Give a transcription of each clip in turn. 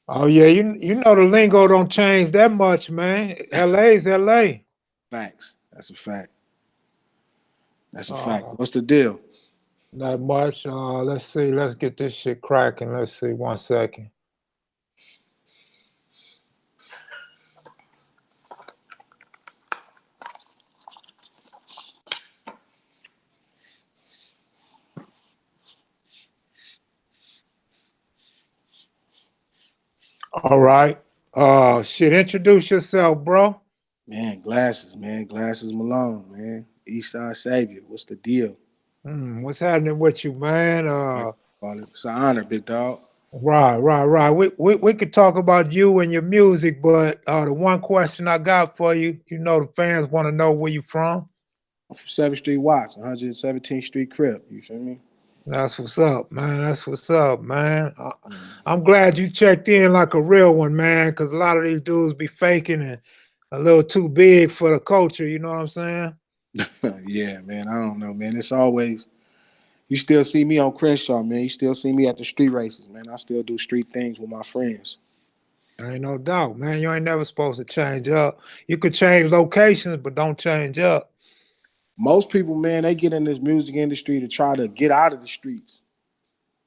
Oh yeah, you know the lingo don't change that much, man. LA's LA. Facts. That's a fact. That's a fact. Uh, What's the deal? not much. Let's see. Let's get this shit cracking. Let's see. 1 second. All right. Shit. Introduce yourself, bro. Man, glasses, man. Glasses Malone, man. East Side Savior. What's the deal? What's happening with you, man? Right. Call it. It's an honor, big dog. Right. We could talk about you and your music, but the one question I got for you, you know, the fans want to know where you from. I'm from 7th Street Watts, 117th Street Crib. You feel me? That's what's up, man. That's what's up, man. Mm. I'm glad you checked in like a real one, man, because a lot of these dudes be faking and a little too big for the culture. You know what I'm saying? Yeah, man. I don't know, man. It's always you still see me on Crenshaw, man. You still see me at the street races, man. I still do street things with my friends. Ain't no doubt, man. You ain't never supposed to change up. You could change locations, but don't change up. Most people, man, they get in this music industry to try to get out of the streets.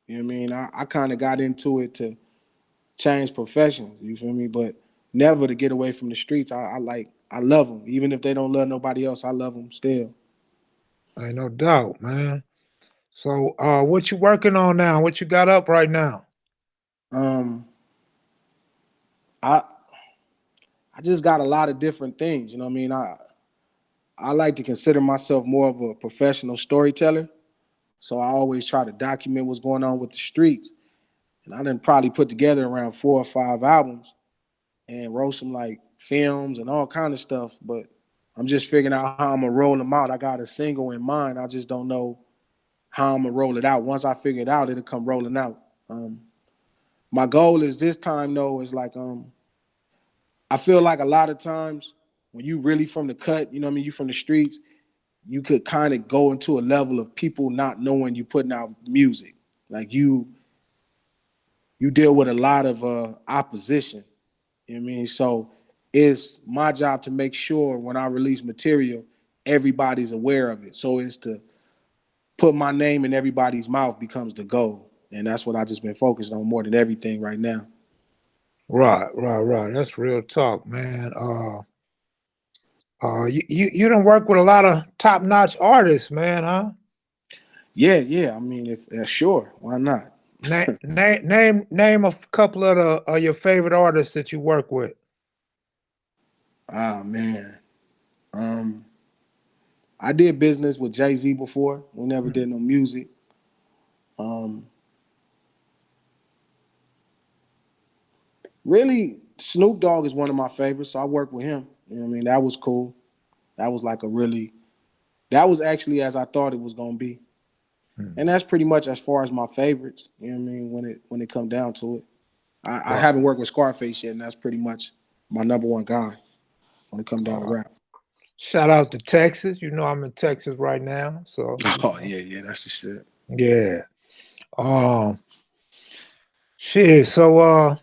You know what I mean? I kind of got into it to change professions. You feel me? But never to get away from the streets. I love them, even if they don't love nobody else. I love them still. Ain't no doubt, man. So, what you working on now? What you got up right now? Um, I I just got a lot of different things. You know what I mean? I like to consider myself more of a professional storyteller. So I always try to document what's going on with the streets. And I didn't probably put together around 4 or 5 albums and wrote some like films and all kind of stuff. But I'm just figuring out how I'm gonna roll them out. I got a single in mind. I just don't know how I'm gonna roll it out. Once I figure it out, it'll come rolling out. My goal is this time though is like I feel like a lot of times when you really from the cut, you know what I mean, you from the streets, you could kind of go into a level of people not knowing you putting out music. Like you deal with a lot of opposition. You know what I mean? So it's my job to make sure when I release material, everybody's aware of it. So it's to put my name in everybody's mouth becomes the goal. And that's what I just been focused on more than everything right now. Right. That's real talk, man. You don't work with a lot of top notch artists, man, huh? Yeah. I mean, if sure, why not? Name a couple of your favorite artists that you work with. Ah man. Um, I did business with Jay Z before. We never did no music. Um, really, Snoop Dogg is one of my favorites, so I worked with him. You know what I mean? That was cool. That was like a really that was actually as I thought it was gonna be. And that's pretty much as far as my favorites. You know what I mean? When it come down to it, I Right. haven't worked with Scarface yet, and that's pretty much my number one guy when it come down to Uh, rap. Shout out to Texas. You know I'm in Texas right now, so Oh yeah, that's the shit. yeah. Um, shit. So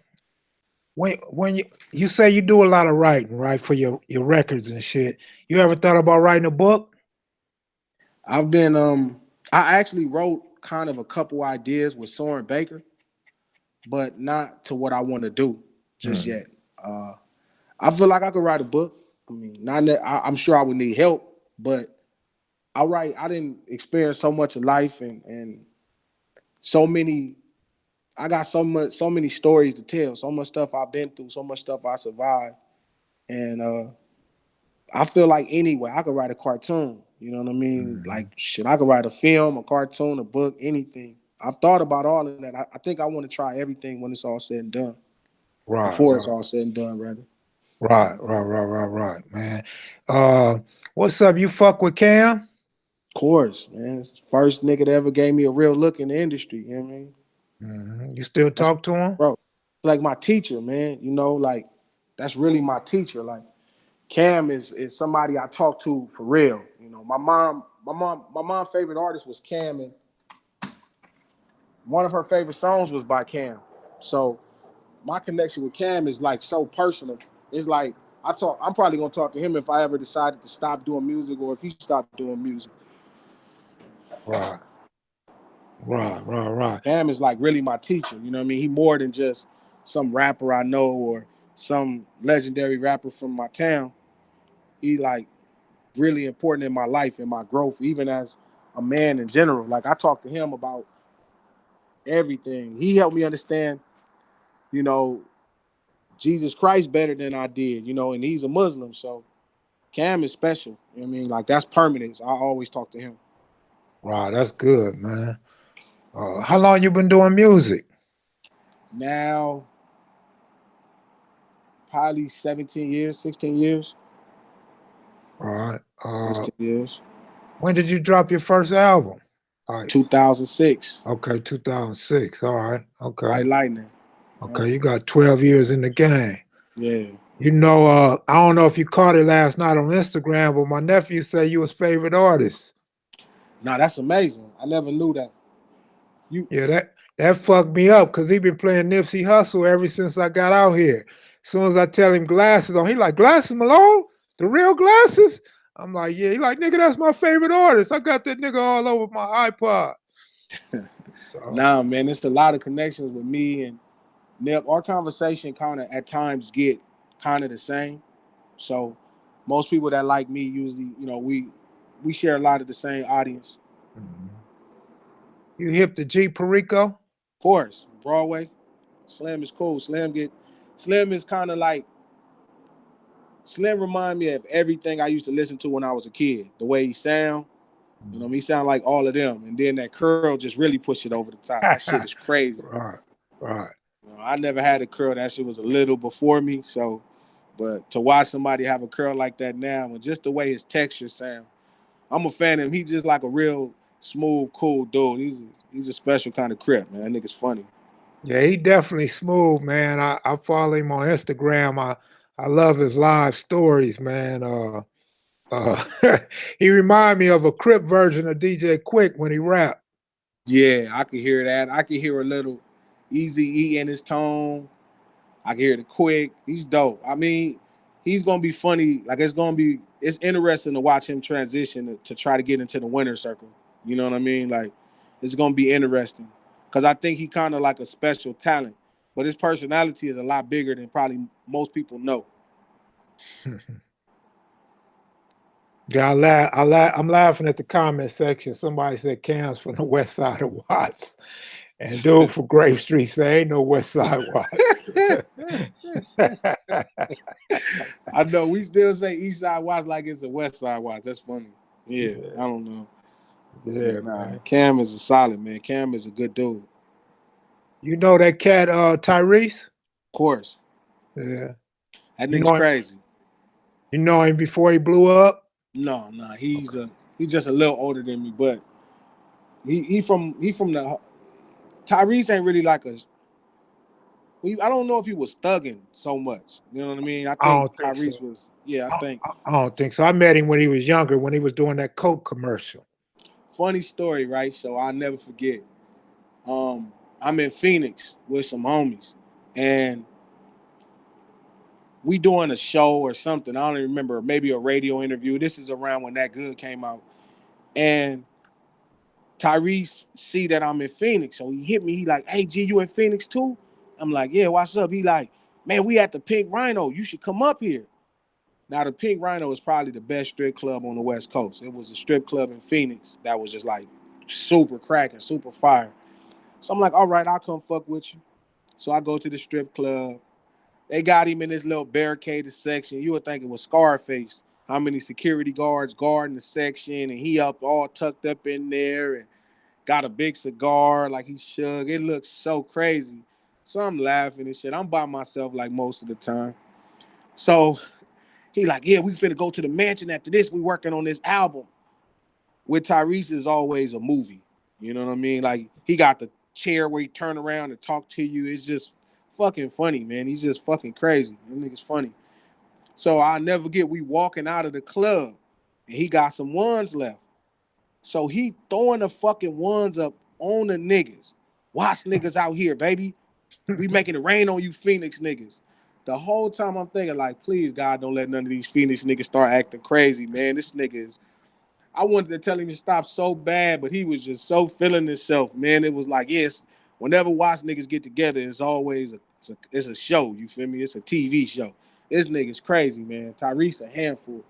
when you say you do a lot of writing, right, for your records and shit, you ever thought about writing a book? I've been I actually wrote kind of a couple ideas with Soren Baker, but not to what I want to do just Mm. yet. Uh, I feel like I could write a book. I mean, not that I'm sure I would need help, but I write. I didn't experience so much of life and so many. I got so many stories to tell. So much stuff I've been through. So much stuff I survived, and I feel like anyway I could write a cartoon. You know what I mean? Like shit, I could write a film, a cartoon, a book, anything. I've thought about all of that. I think I want to try everything when it's all said and done. Right, Before it's right, all said and done, rather. Of right, man. Uh, what's up? You fuck with Cam? course, man. It's the first nigga that ever gave me a real look in the industry. You know what I mean? You still That's talk to him? bro. It's like my teacher, man. You know, like that's really my teacher. Like Cam is somebody I talk to for real. You know, my mom's favorite artist was Cam, and one of her favorite songs was by Cam. So my connection with Cam is like so personal. It's like I'm probably gonna talk to him if I ever decided to stop doing music or if he stopped doing music. Right, right. Cam is like really my teacher. You know what I mean? He more than just some rapper I know or some legendary rapper from my town. He like really important in my life and my growth, even as a man in general. Like I talk to him about everything. He helped me understand, you know, Jesus Christ better than I did, and he's a Muslim. So Cam is special. You know what I mean? Like that's permanent. So I always talk to him. right. That's good, man. How long you been doing music? Now, probably 17 years, 16 years, All right. 16 years. When did you drop your first album? Like, 2006, okay, 2006. All right. Okay. White Lightning. Okay. You got 12 years in the game. Yeah. I don't know if you caught it last night on Instagram, but my nephew said you was favorite artist. Nah, that's amazing. I never knew that. You Yeah, that fucked me up because he been playing Nipsey Hussle ever since I got out here. As soon as I tell him glasses on, he like glasses Malone, the real glasses. I'm like, yeah. He like, nigga, that's my favorite artist. I got that nigga all over my iPod. So, Nah, man, it's a lot of connections with me and Nip. Our conversation kind of at times get kind of the same. So most people that like me usually, we share a lot of the same audience. mhm. You hip to G Perico? Of course, Broadway, Slim is cool. Slim is kind of like Slim remind me of everything I used to listen to when I was a kid. The way he sound, he sound like all of them, and then that curl just really push it over the top. That shit is crazy. Right, right. I never had a curl. That shit was a little before me. So, but to watch somebody have a curl like that now, and just the way his texture sound, I'm a fan of him. He's just like a real smooth, cool dude. He's a special kind of crip, man. That nigga's funny. Yeah, he definitely smooth, man. I follow him on Instagram. I love his live stories, man. Uh, he remind me of a Crip version of DJ Quick when he rap. Yeah, I could hear that. I could hear a little Easy E in his tone. I can hear the quick. He's dope. I mean, he's gonna be funny. Like it's interesting to watch him transition to try to get into the winner circle. You know what I mean? Like it's gonna be interesting because I think he kind of like a special talent, but his personality is a lot bigger than probably most people know. Yeah, I'm laughing at the comment section. Somebody said Cam's from the west side of Watts. And dude from Grave Street say ain't no west side Watts. I know we still say East Side Watch like it's a West Side Watch. That's funny. Yeah, I Yeah, don't know. yeah, Nah, man. Cam is a solid man. Cam is a good dude. Of You know that cat Tyrese? course, Yeah. that You nigga's know him crazy. you know him before he blew up? No, nah, Okay. he's just a little older than me, but he from the Tyrese ain't really like a. I don't know if he was thugging so much. You know what I mean? I I think don't think so. Tyrese was. Yeah, I think. I don't think so. I met him when he was younger, when he was doing that Coke commercial. Funny story, right? So I'll never forget. I'm in Phoenix with some homies, and we doing a show or something. I don't even remember. Maybe a radio interview. This is around when That Good came out, and Tyrese see that I'm in Phoenix, so he hit me. He like, "Hey G, you in Phoenix too?" I'm like, "Yeah, what's up?" He like, "Man, we at the Pink Rhino. You should come up here." Now the Pink Rhino is probably the best strip club on the West Coast. It was a strip club in Phoenix that was just like super cracking, super fire. So I'm like, "All right, I'll come fuck with you." So I go to the strip club. They got him in this little barricaded section. You would think it was Scarface. How many security guards guarding the section, and he up all tucked up in there, and got a big cigar like he shook. It looks so crazy. So I'm laughing and shit. I'm by myself like most of the time. So he like, yeah, we finna go to the mansion after this. We working on this album. With Tyrese is always a movie. You know what I mean? Like he got the chair where he turn around and talk to you. It's just fucking funny, man. He's just fucking crazy. That nigga's funny. So I'll never get we walking out of the club and he got some ones left. So he throwing the fucking ones up on the niggas. Watch niggas out here, baby. We making it rain on you, Phoenix niggas. The whole time I'm thinking, like, please, God, don't let none of these Phoenix niggas start acting crazy, man. This nigga is. I wanted to tell him to stop so bad, but he was just so feeling himself, man. It was like, yes, whenever Watts niggas get together, it's always it's a show. You feel me? It's a TV show. This nigga's crazy, man. Tyrese a handful.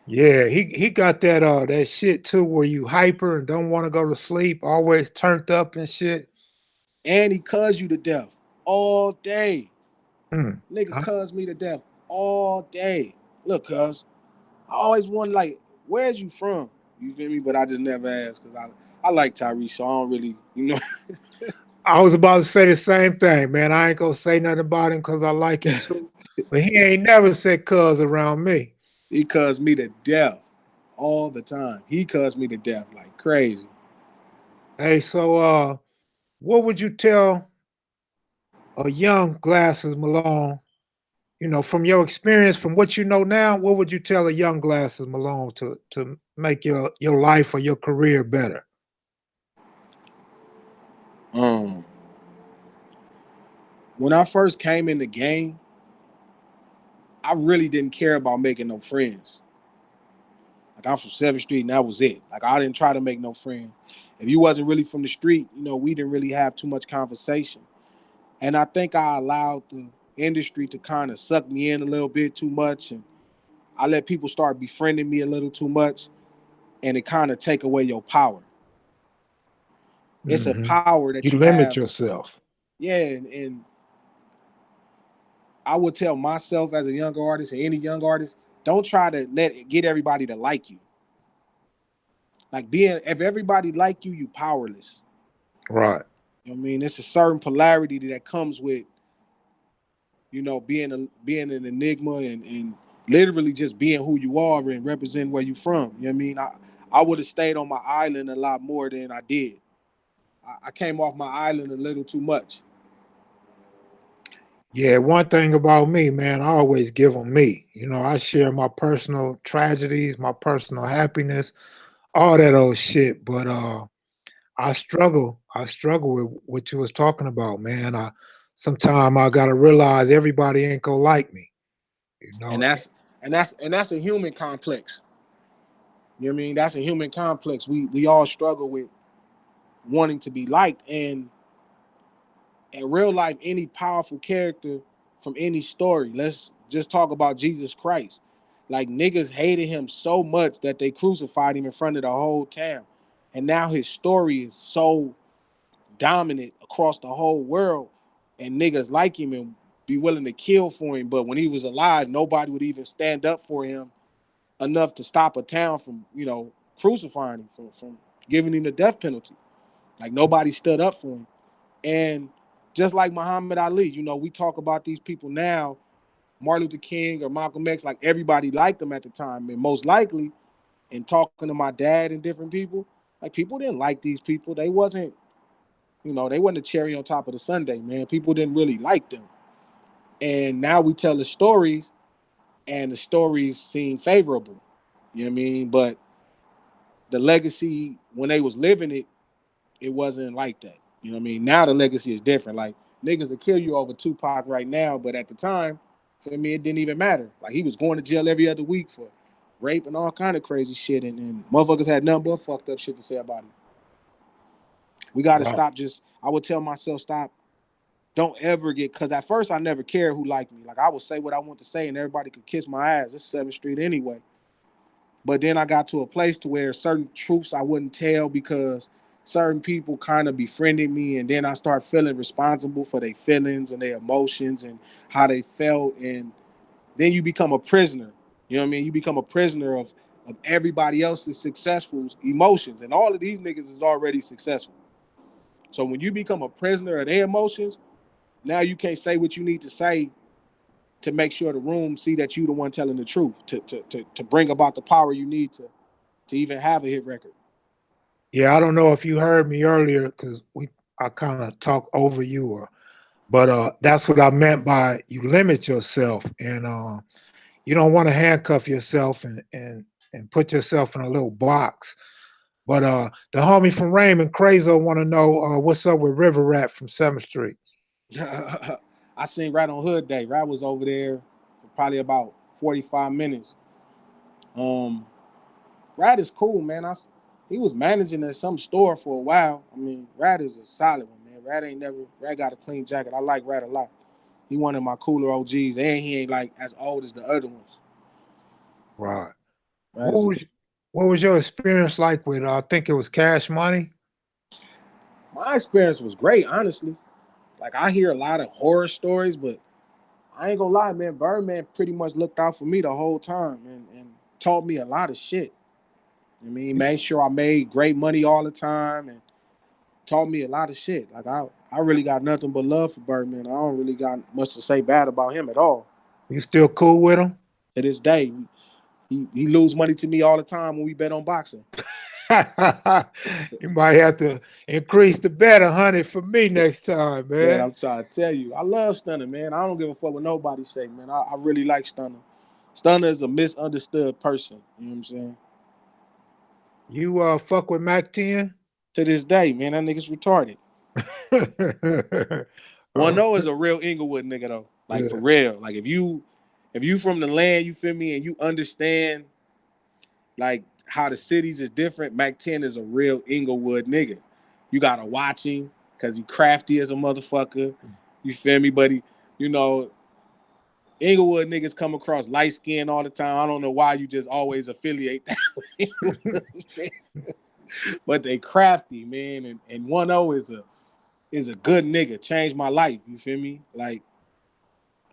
Yeah, he got that shit too where you hyper and don't want to go to sleep, always turned up and shit. And he cuz you to death all day. Hmm. Nigga I, cuz me to death all day. Look, cuz, I always wonder, like, where's you from? You feel me? But I just never asked because I like Tyrese, so I don't really, I was about to say the same thing, man. I ain't gonna say nothing about him because I like him too. But he ain't never said cuz around me. he cuz me to death all the time. He cuz me to death like crazy. Hey, so what would you tell a young Glasses Malone, from your experience, from what you know now, what would you tell a young Glasses Malone to make your life or your career better? Um, when I first came in the game, I really didn't care about making no friends. Like, I'm from 7th Street and that was it. Like, I didn't try to make no friends. If you wasn't really from the street, we didn't really have too much conversation. And I think I allowed the industry to kind of suck me in a little bit too much, and I let people start befriending me a little too much, and it kind of take away your power. It's a Hmm. power that You you limit have. yourself. Yeah, and I would tell myself as a younger artist and any young artist, don't try to get everybody to like you. Like, being if everybody like you powerless. Right. You know what I mean? It's a certain polarity that comes with, being an enigma and literally just being who you are and representing where you from. You know what I mean? I would have stayed on my island a lot more than I did. I came off my island a little too much. Yeah, one thing about me, man, I always give them me. I share my personal tragedies, my personal happiness, all that old shit. But I struggle. I struggle with what you was talking about, man. Sometimes I gotta realize everybody ain't gonna like me. You And know, that's a human complex. You know what I mean? That's a human complex. We all struggle with wanting to be liked. And in real life, any powerful character from any story, let's just talk about Jesus Christ. Like, niggas hated him so much that they crucified him in front of the whole town. And now his story is so dominant across the whole world, and niggas like him and be willing to kill for him. But when he was alive, nobody would even stand up for him enough to stop a town from, crucifying him, from giving him the death penalty. Like, nobody stood up for him. And just like Muhammad Ali, we talk about these people now, Martin Luther King or Malcolm X, like, everybody liked them at the time. And most likely, in talking to my dad and different people, like, people didn't like these people. They wasn't a cherry on top of the sundae, man. People didn't really like them. And now we tell the stories, and the stories seem favorable. You know what I mean? But the legacy, when they was living it, it wasn't like that. You know what I mean? Now the legacy is different. Like, niggas will kill you over Tupac right now, but at the time, for me, it didn't even matter. Like, he was going to jail every other week for rape and all kind of crazy shit, and motherfuckers had nothing but fucked up shit to say about him. We got to right? stop. Just, I would tell myself, stop. Don't ever get, because at first I never cared who liked me. Like, I would say what I want to say, and everybody could kiss my ass. It's 7th Street anyway. But then I got to a place to where certain truths I wouldn't tell because certain people kind of befriended me, and then I start feeling responsible for their feelings and their emotions and how they felt, and then you become a prisoner. You know what I mean? You become a prisoner of everybody else's successful emotions, and all of these niggas is already successful. So when you become a prisoner of their emotions, now you can't say what you need to say to make sure the room see that you the one telling the truth, to bring about the power you need to even have a hit record. Yeah, I don't know if you heard me earlier because I kind of talk over you, but that's what I meant by you limit yourself, and you don't want to handcuff yourself and put yourself in a little box. But the homie from Raymond Crazo want to know what's up with River Rat from 7th Street. I seen Rat on Hood Day. Rat was over there for probably about 45 minutes. Um, Rat is cool, man. He was managing at some store for a while. I mean, Rat is a solid one, man. Rat got a clean jacket. I like Rat a lot. He one of my cooler OGs, and he ain't like as old as the other ones. Right. Rat What is a was what was your experience like with I think it was Cash Money? My experience was great, honestly. Like I hear a lot of horror stories, but I ain't gonna lie, man. Birdman pretty much looked out for me the whole time and taught me a lot of shit. I mean, he made sure I made great money all the time and taught me a lot of shit. Like I really got nothing but love for Birdman. I don't really got much to say bad about him at all. You still cool with him? To this day, he lose money to me all the time when we bet on boxing. You might have to increase the bet 100 for me next time, Man, man. I'm trying to tell you, I love Stunner, man. I don't give a fuck what nobody say, man. I really like Stunner. Stunner is a misunderstood person. You know what I'm saying? You fuck with Mac 10? To this day, man, that nigga's retarded. One Oh, O is a real Inglewood nigga though. Like for yeah. real. Like if you from the land, you feel me, and you understand like how the cities is different, Mac 10 is a real Inglewood nigga. You gotta watch him because he crafty as a motherfucker. You feel me? But you know, Inglewood niggas come across light skin all the time. I don't know why you just always affiliate that with Inglewood, but they crafty, man. And 1-0 is a good nigga. Changed my life. You feel me? Like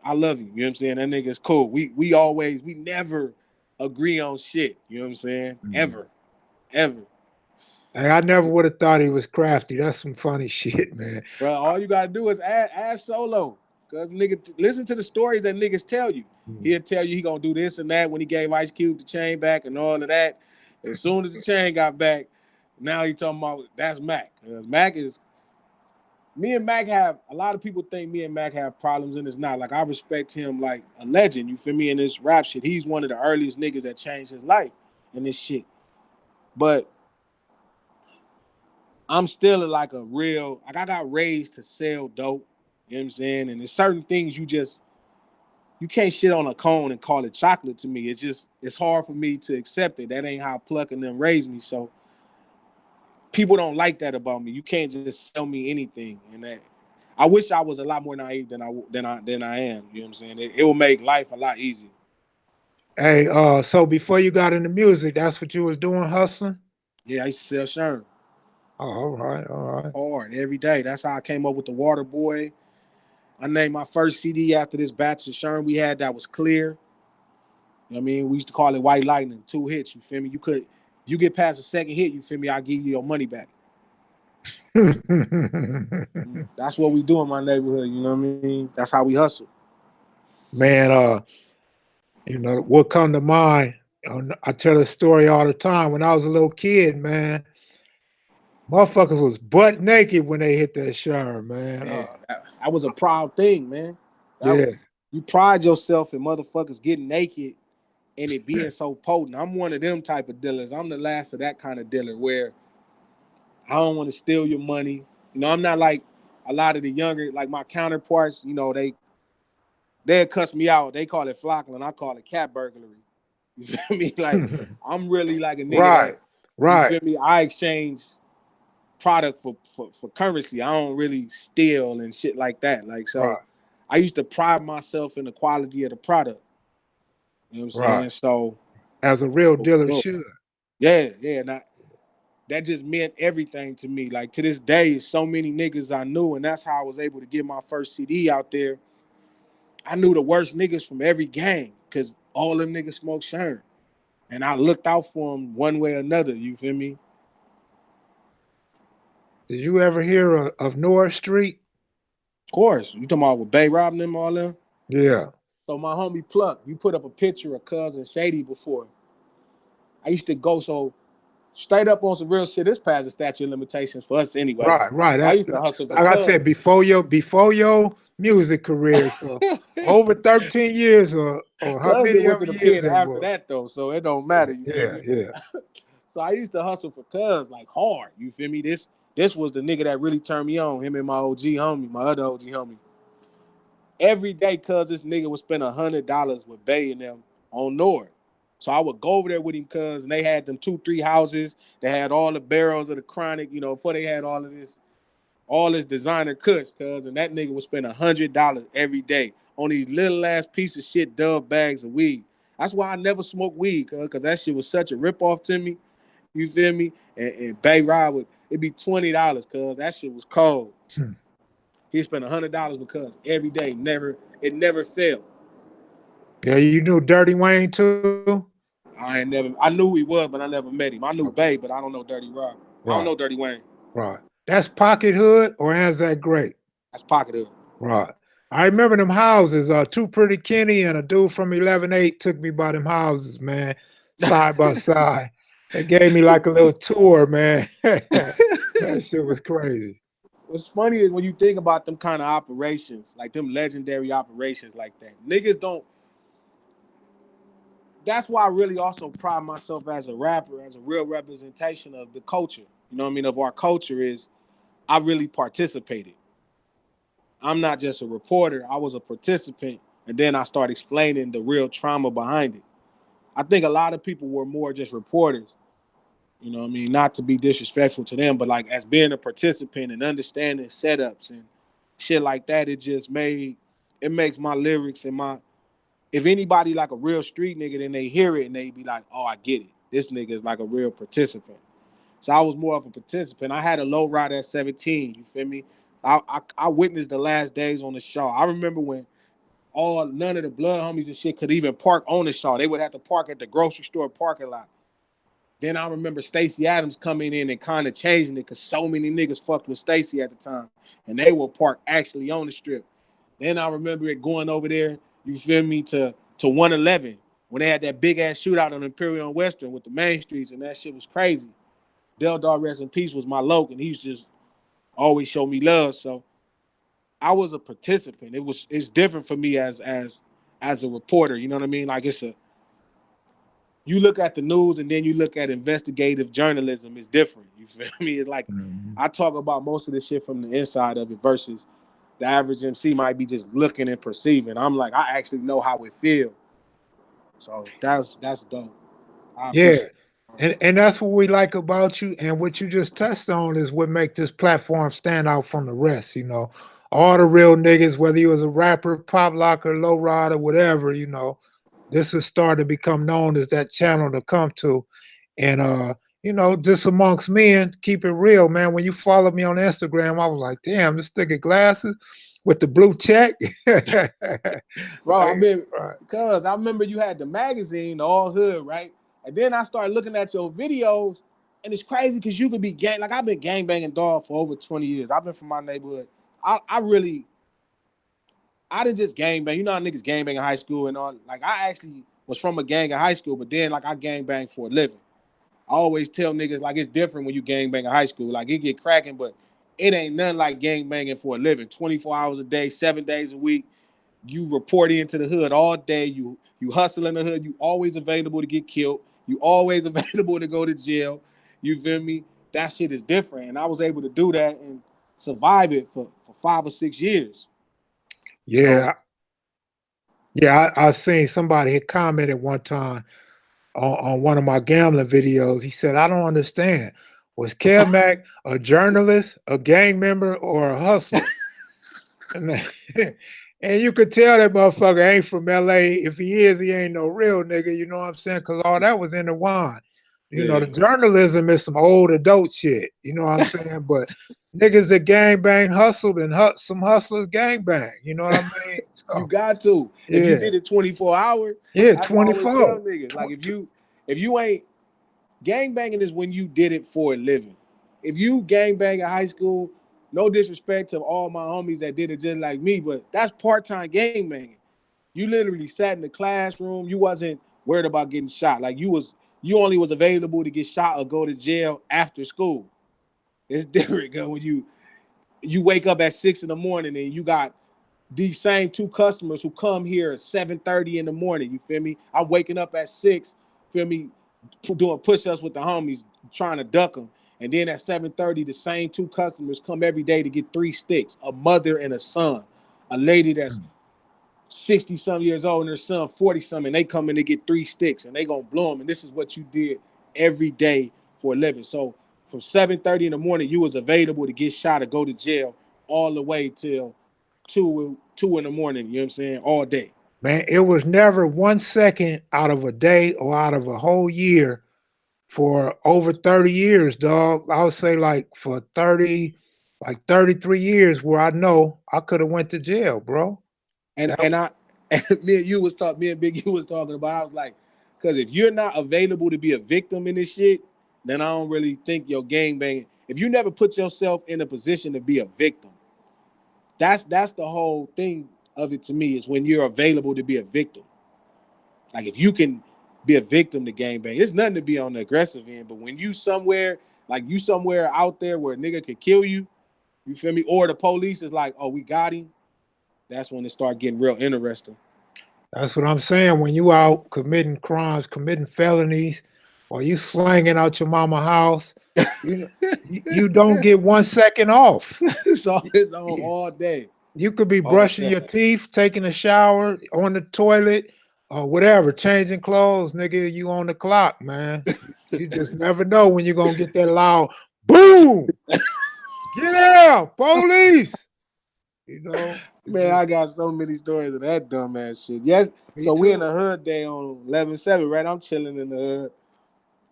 I love him. You know what I'm saying? That nigga's cool. We never agree on shit. You know what I'm saying? Mm. Ever. Ever. Hey, I never would have thought he was crafty. That's some funny shit, man. Bro, all you gotta do is ask Solo. Cause nigga, listen to the stories that niggas tell you. Mm. He'll tell you he gonna do this and that when he gave Ice Cube the chain back and all of that. As soon as the chain got back, now he talking about that's Mac. Cause Mac is me and Mac have a lot of people think me and Mac have problems, and it's not. Like I respect him like a legend. You feel me? In this rap shit, he's one of the earliest niggas that changed his life in this shit. But I'm still like a real like I got raised to sell dope. You know what I'm saying? And there's certain things you can't shit on a cone and call it chocolate to me. It's hard for me to accept it. That ain't how Pluck and them raised me. So people don't like that about me. You can't just sell me anything. And that I wish I was a lot more naive than I am. You know what I'm saying? It will make life a lot easier. Hey, so before you got into music, that's what you was doing, hustling? Yeah, I used to sell Sherm Oh, all right, all right. hard every day. That's how I came up with the Water Boy. I named my first CD after this batch of Sherm we had that was clear. You know what I mean? We used to call it White Lightning, 2 hits, you feel me? You get past the second hit, you feel me? I'll give you your money back. That's what we do in my neighborhood, you know what I mean? That's how we hustle. Man, what come to mind? I tell a story all the time. When I was a little kid, man, motherfuckers was butt naked when they hit that sherm, man. Man, that was a proud thing, man. That Yeah. You pride yourself in motherfuckers getting naked and it being so potent. I'm one of them type of dealers. I'm the last of that kind of dealer where I don't want to steal your money. You know, I'm not like a lot of the younger, like my counterparts, you know, they'll cuss me out. They call it flockling. I call it cat burglary. You feel me? Like I'm really like a nigga that Right, you right, feel me? I exchange product for currency. I don't really steal and shit like that. Like so right, I used to pride myself in the quality of the product. You know what I'm right. saying? So As a real dealer so, should. yeah. That just meant everything to me. Like to this day, so many niggas I knew, and that's how I was able to get my first CD out there. I knew the worst niggas from every gang because all them niggas smoked Sherm. And I looked out for them one way or another. You feel me? Did you ever hear of North Street? Of course. You talking about with Bay robbing them all them? Yeah. So my homie Pluck, you put up a picture of Cousin Shady before. I used to go so straight up on some real shit. This past the statute of limitations for us anyway. Right, right. So I used to hustle for Like I said, Cuz. before your music career, so over 13 years or how Cuz it many went ever to the years pen that after was. that though, so it don't matter. Yeah, You feel yeah, me? yeah. So I used to hustle for Cuz like hard. You feel me? This was the nigga that really turned me on. Him and my OG homie, my other OG homie. every day, cuz this nigga would spend $100 with Bay and them on Nord. So I would go over there with him, cuz, and they had them 2, 3 houses. They had all the barrels of the chronic, before they had all this designer kush, cuz, and that nigga would spend $100 every day on these little ass piece of shit Dove bags of weed. That's why I never smoked weed, cuz that shit was such a ripoff to me. You feel me? And Bay Ride would it'd be $20, cuz that shit was cold. Hmm. He spent $100 because every day, never failed. Yeah, you knew Dirty Wayne too? I knew who he was, but I never met him. I knew Okay. Bay, but I don't know Dirty Rob. I don't Right, know Dirty Wayne. right. That's Pocket Hood or Anzac Great? That's Pocket Hood. Right. I remember them houses. Two Pretty Kenny and a dude from 11-8 took me by them houses, man, side by side. They gave me like a little tour, man. That shit was crazy. What's funny is when you think about them kind of operations, like them legendary operations like that, niggas don't. That's why I really also pride myself as a rapper, as a real representation of the culture. You know what I mean? Of our culture is I really participated. I'm not just a reporter. I was a participant, and then I start explaining the real trauma behind it. I think a lot of people were more just reporters. You know what I mean? Not to be disrespectful to them, but like as being a participant and understanding setups and shit like that, it makes my lyrics and my if anybody like a real street nigga, then they hear it and they be like, oh, I get it. This nigga is like a real participant. So I was more of a participant. I had a low ride at 17. You feel me? I witnessed the last days on the show. I remember when none of the blood homies and shit could even park on the show. They would have to park at the grocery store parking lot. Then I remember Stacey Adams coming in and kind of changing it because so many niggas fucked with Stacey at the time. And they would park actually on the strip. Then I remember it going over there, you feel me, to 111 when they had that big ass shootout on Imperial and Western with the main streets, and that shit was crazy. Del Dog Rest in Peace was my Logan. He's just always showed me love. So I was a participant. It's different for me as a reporter. You know what I mean? Like you look at the news and then you look at investigative journalism. It's different. You feel me? It's like Mhm. I talk about most of this shit from the inside of it versus the average MC might be just looking and perceiving. I'm like, I actually know how it feels. So that's dope. I Yeah. appreciate it. And that's what we like about you. And what you just touched on is what make this platform stand out from the rest, All the real niggas, whether you was a rapper, pop locker, low rider, whatever, this is starting to become known as that channel to come to. And just amongst men, keep it real, man. When you followed me on Instagram, I was like, damn, this nigga glasses with the blue check. Bro, Like, I mean, right. because I remember you had the magazine, the All Hood, right? And then I started looking at your videos, and it's crazy because you could be like I've been gang banging dog for over 20 years. I've been from my neighborhood. I didn't just gang bang. You know how niggas gang bang in high school and all. Like I actually was from a gang in high school, but then like I gang bang for a living. I always tell niggas like it's different when you gang bang in high school. Like it get cracking, but it ain't nothing like gang banging for a living. 24 hours a day, 7 days a week. You report into the hood all day. You hustle in the hood. You always available to get killed. You always available to go to jail. You feel me? That shit is different. And I was able to do that and survive it for 5 or 6 years. So Yeah, yeah. I seen somebody had commented one time on one of my gambling videos. He said, I don't understand. Was Kev Mac a journalist, a gang member, or a hustler? And, and you could tell that motherfucker ain't from LA. If he is, he ain't no real nigga. You know what I'm saying? Because all that was in the wine. The yeah. journalism is some old adult shit. You know what I'm saying? But niggas that gang bang hustled and some hustlers gang bang. You know what I mean? You So, got to. If you yeah. did it 24 hours, Yeah, that's why I always tell 24. niggas. Like if you ain't gang banging is when you did it for a living. If you gang bang in high school, no disrespect to all my homies that did it just like me, but that's part-time gang banging. You literally sat in the classroom. You wasn't worried about getting shot. Like you only was available to get shot or go to jail after school. It's different, girl, when you wake up at 6 in the morning and you got these same two customers who come here at 7:30 in the morning. You feel me? I'm waking up at 6, feel me, doing push-ups with the homies, trying to duck them. And then at 7:30, the same two customers come every day to get 3 sticks, a mother and a son, a lady that's 60 some years old and their son 40 something, and they come in to get 3 sticks and they gonna blow them. And this is what you did every day for a living. So from 7:30 in the morning, you was available to get shot or go to jail all the way till two in the morning. You know what I'm saying? All day. Man, it was never 1 second out of a day or out of a whole year for over 30 years, dog. I would say like for 30, like 33 years where I know I could have went to jail, bro. And That and I and me and Big U was talking about. I was like, because if you're not available to be a victim in this shit, then I don't really think your gangbang. If you never put yourself in a position to be a victim, that's the whole thing of it to me is when you're available to be a victim. Like if you can be a victim to gangbang, it's nothing to be on the aggressive end. But when you somewhere, like you somewhere out there where a nigga could kill you, you feel me? Or the police is like, oh, we got him. That's when it start getting real interesting. that's what I'm saying. When you out committing crimes, committing felonies, or you slanging out your mama house, you you don't get 1 second off. So it's on all day. You could be All brushing day. your teeth, taking a shower, on the toilet, or whatever, changing clothes, nigga. You on the clock, man. You just never know when you're gonna get that loud boom. Get out, police. You know, it's Man, I just got so many stories of that dumbass shit. Yes. me So we in too. the hood day on 11/7, right? I'm chilling in the hood.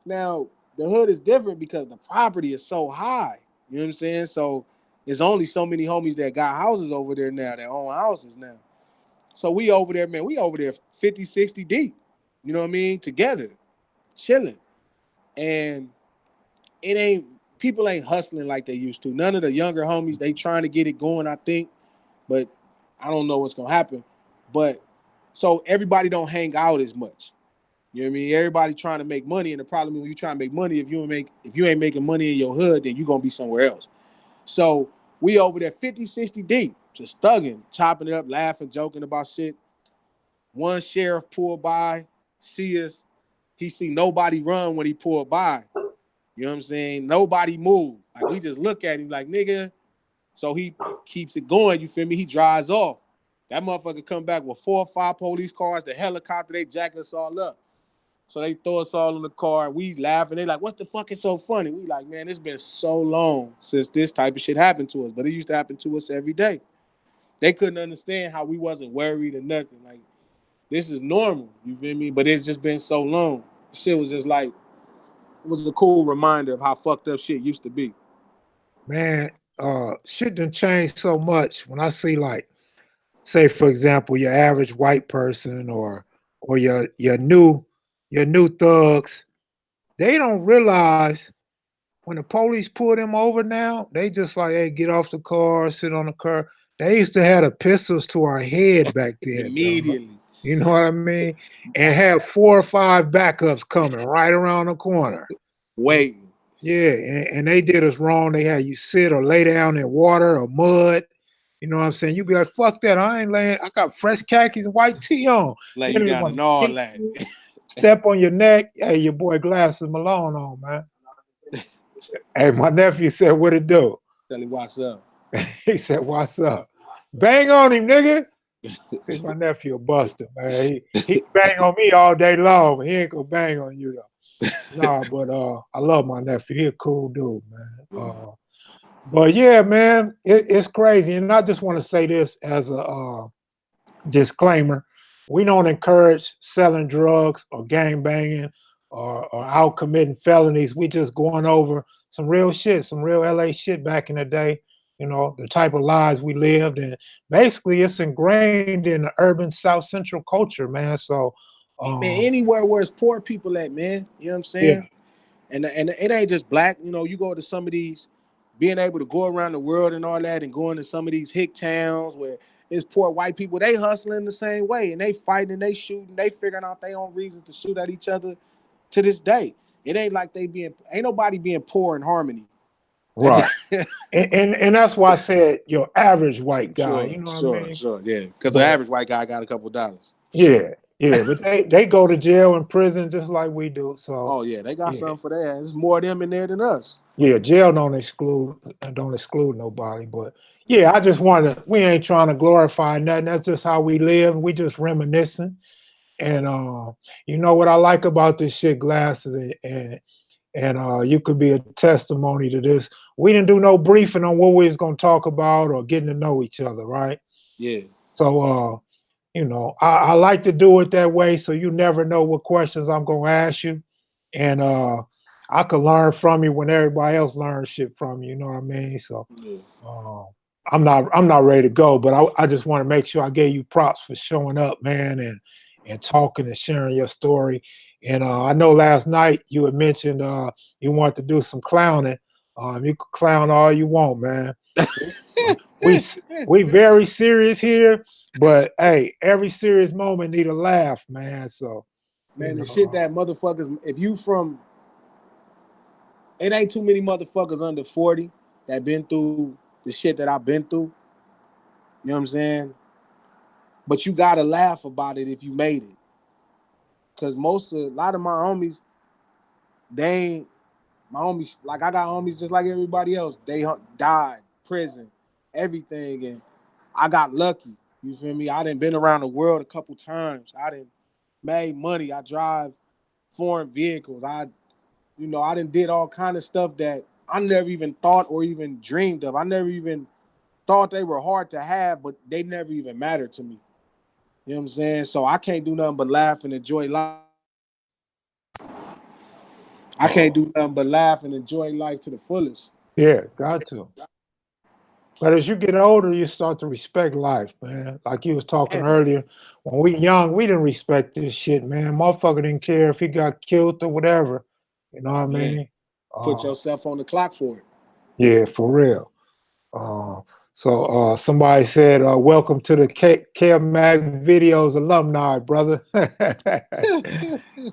Now, the hood is different because the property is so high. You know what I'm saying? So there's only so many homies that got houses over there now, that own houses now. So we over there, man, we over there 50, 60 deep. You know what I mean? Together, chilling. And it ain't people ain't hustling like they used to. None of the younger homies, they trying to get it going, I think, but I don't know what's gonna happen. But so everybody don't hang out as much. You know what I mean? Everybody trying to make money, and the problem is when you try to make money, if you ain't making money in your hood, then you gonna be somewhere else. So we over there 50, 60 deep, just thugging, chopping it up, laughing, joking about shit. One sheriff pulled by, see us. He see nobody run when he pulled by. You know what I'm saying? Nobody moved. Like we just look at him like nigga. So he keeps it going. You feel me? He drives off. That motherfucker come back with 4 or 5 police cars, the helicopter. They jack us all up. So they throw us all in the car. We laughing. They like, what the fuck is so funny? We like, man, it's been so long since this type of shit happened to us. But it used to happen to us every day. They couldn't understand how we wasn't worried or nothing. Like this is normal. You feel me? But it's just been so long. Shit was just like it was a cool reminder of how fucked up shit used to be. Man, shit done changed so much. When I see like, say for example, your average white person or your new thugs, they don't realize when the police pull them over now, they just like, hey, get off the car, sit on the curb. They used to have the pistols to our head back then, dog. Immediately. You know what I mean? And have 4 or 5 backups coming right around the corner. Waiting. Yeah, and they did us wrong. They had you sit or lay down in water or mud. You know what I'm saying? You be like, fuck that. I ain't laying. I got fresh khakis and white tee on. Lay Then you they down want and to all kick that. you, step on your neck. Hey, your boy glasses Malone on, man. Hey, my nephew said, what it do? Tell him what's up. He said, what's up? Bang on him, nigga. See, my nephew a buster, man. He bang on me all day long, but he ain't gonna bang on you though. Nah, but I love my nephew. He a cool dude, man. But yeah, man, it's crazy. And I just want to say this as a disclaimer: we don't encourage selling drugs or gang banging or out committing felonies. We just going over some real shit, some real LA shit back in the day. You know, the type of lives we lived, and basically it's ingrained in the urban South Central culture, man. So, Man, um, anywhere where it's poor people at, man. You know what I'm yeah, saying? And it ain't just black. You know, you go to some of these, being able to go around the world and all that, and going to some of these hick towns where it's poor white people. They hustling the same way, and they fighting, and they shooting, they figuring out their own reasons to shoot at each other to this day. It ain't like ain't nobody being poor in harmony. That right. And that's why I said your average white guy. sure, You know what I sure, mean? sure, yeah. Because the But average white guy got a couple dollars for sure. yeah, yeah, but they go to jail and prison just like we do. So Oh yeah, they got yeah, something for that. There's more of them in there than us. Yeah, jail don't exclude nobody. But yeah, I just want to. We ain't trying to glorify nothing. That's just how we live. We just reminiscing. And you know what I like about this shit, glasses, and you could be a testimony to this. We didn't do no briefing on what we was gonna talk about or getting to know each other, right? Yeah, So I like to do it that way so you never know what questions I'm gonna ask you. And I could learn from you when everybody else learns shit from you, you know what I mean? So yeah. uh, I'm not ready to go, but I just want to make sure I gave you props for showing up, man, and talking and sharing your story. And I know last night you had mentioned you want to do some clowning. You can clown all you want, man. We we very serious here, but hey, every serious moment need a laugh, man. So you Man, the know, shit that motherfuckers, if you from, it ain't too many motherfuckers under 40 that been through the shit that I've been through. You know what I'm saying? But you gotta laugh about it if you made it. Cause a lot of my homies, they ain't, my homies, like I got homies just like everybody else. They died, prison, everything. And I got lucky. You feel me? I done been around the world a couple times. I done made money. I drive foreign vehicles. I done did all kind of stuff that I never even thought or even dreamed of. I never even thought they were hard to have, but they never even mattered to me. You know what I'm saying? So I can't do nothing but laugh and enjoy life. I can't oh do nothing but laugh and enjoy life to the fullest. yeah, got to. But as you get older, you start to respect life, man. Like you was talking Yeah, man. earlier, when we young, we didn't respect this shit, man. Motherfucker didn't care if he got killed or whatever. You know what I Yeah. mean? Put Uh, yourself on the clock for it. yeah, for real. So somebody said, "Welcome to the Kev Mac videos alumni, brother."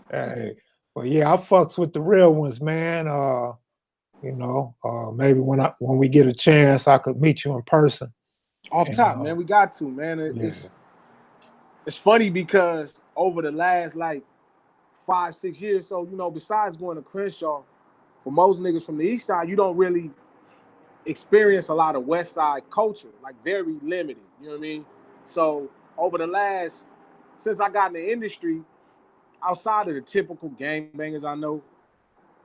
Hey, well, yeah, I fucks with the real ones, man. Maybe when we get a chance, I could meet you in person. Off And top, man. We got to, man. yeah, It's funny because over the last like 5, 6 years, so besides going to Crenshaw, for most niggas from the east side, you don't really experience a lot of west side culture, like very limited. You know what I mean? So over the last, since I got in the industry, outside of the typical gangbangers I know,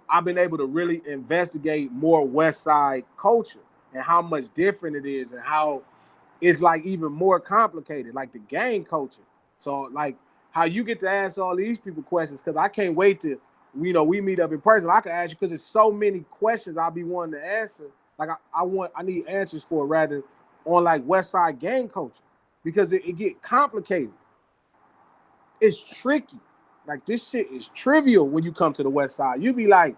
I've been able to really investigate more west side culture and how much different it is and how it's like even more complicated, like the gang culture. So like how you get to ask all these people questions, because I can't wait to, we meet up in person. I can ask you because it's so many questions I'll be wanting to answer. Like I need answers for it rather on like West Side gang culture because it get complicated. It's tricky. Like this shit is trivial when you come to the West Side. You be like,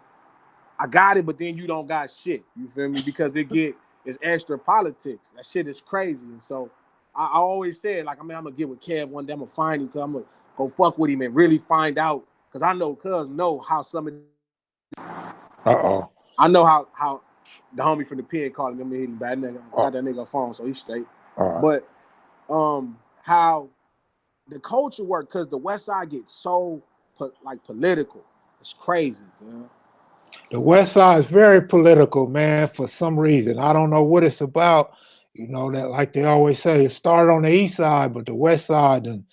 I got it, but then you don't got shit. You feel me? Because it's extra politics. That shit is crazy. And so I always said, like, I'm gonna get with Kev one day. I'm gonna find him because I'm gonna go fuck with him and really find out. Because I know cuz know how some of uh-oh. I know how the homie from the pen calling him hitting bad nigga. I got Oh, that nigga a phone, so he's straight. all right. But how the culture work, because the West Side gets so political. It's crazy, you know? The West Side is very political, man, for some reason. I don't know what it's about. That like they always say, it started on the East Side, but the West Side and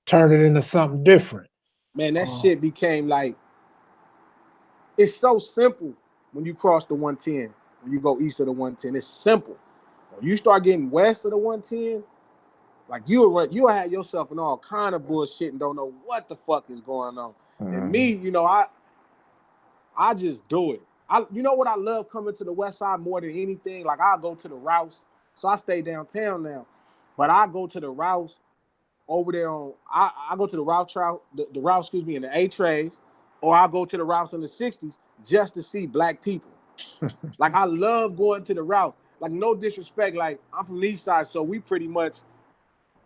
turned it into something different. Man, that Uh, shit became like, it's so simple when you cross the 110, when you go east of the 110. It's simple. When you start getting west of the 110, like you'll have yourself in all kind of bullshit and don't know what the fuck is going on. And me, mhm. I just do it. You know what I love coming to the west side more than anything? Like I'll go to the Rouse. So I stay downtown now. But I go to the Rouse over there on I go to the Rouse trout, the Rouse, excuse me, in the A trays, or I go to the Rouse in the 60s just to see black people. Like I love going to the Rouse. Like no disrespect, like I'm from the east side, so we pretty much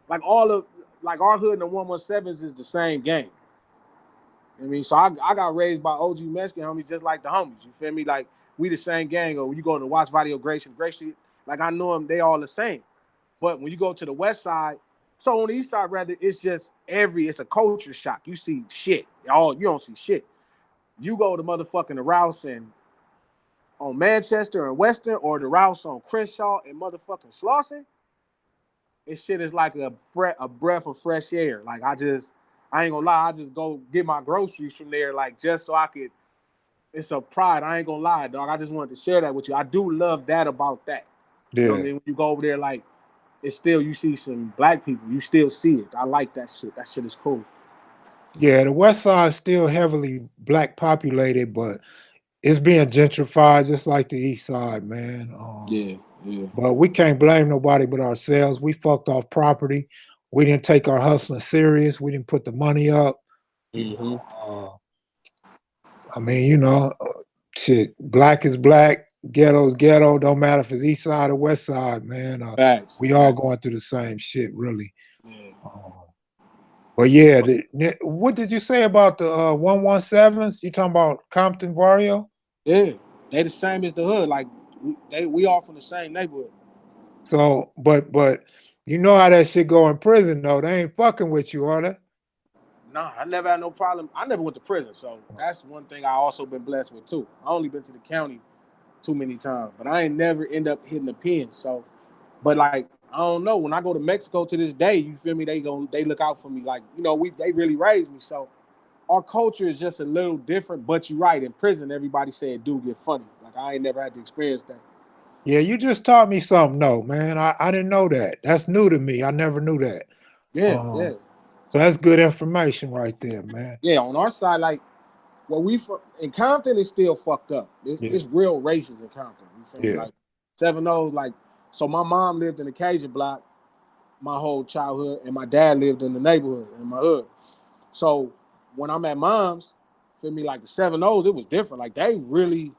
like all of like our hood and the 117s is the same gang. I mean, so I got raised by OG Mexican homies just like the homies. You feel me? Like we the same gang. Or when you go to Watts Video Grace Street, like I know them, they all the same. But when you go to the west side, so on the east side rather, it's a culture shock. You see shit. You don't see shit. You go to motherfucking the Rouse and on Manchester and Western or the routes on Crenshaw and motherfucking Slauson, this shit is like a breath of fresh air. Like I ain't gonna lie, I just go get my groceries from there, like just so I could. It's a pride. I ain't gonna lie, dog. I just wanted to share that with you. I do love that about that. You know what I Yeah. mean? When you go over there, like it's still you see some black people. You still see it. I like that shit. That shit is cool. Yeah, the West Side is still heavily black populated, but it's being gentrified just like the East Side, man. Yeah, yeah. But we can't blame nobody but ourselves. We fucked off property. We didn't take our hustling serious. We didn't put the money up. You Mm-hmm. know, I mean, shit. Black is black. Ghetto is ghetto. Don't matter if it's East Side or West Side, man. Facts. We all Facts. going through the same shit, really. Yeah. Um, but yeah, what did you say about the 117s? You talking about Compton Barrio? Yeah. They the same as the hood. Like we all from the same neighborhood. So, but you know how that shit go in prison though. They ain't fucking with you, are they? Nah, I never had no problem. I never went to prison, so that's one thing I also been blessed with too. I only been to the county too many times, but I ain't never end up hitting the pen. So, but like I don't know. When I go to Mexico to this day, you feel me? They look out for me. Like they really raised me. So our culture is just a little different. But you're right. In prison, everybody say it do get funny. Like I ain't never had to experience that. Yeah, you just taught me something, though, man. I didn't know that. That's new to me. I never knew that. Yeah, yeah, Um, so that's good information right there, man. yeah. On our side, like where we from in Compton is still fucked up. Yeah, It's real racist in Compton. You feel me? yeah. Like 7 O's, like so my mom lived in the Cajun block my whole childhood, and my dad lived in the neighborhood in my hood. So when I'm at mom's, feel me, like the 7 O's, it was different. Like they really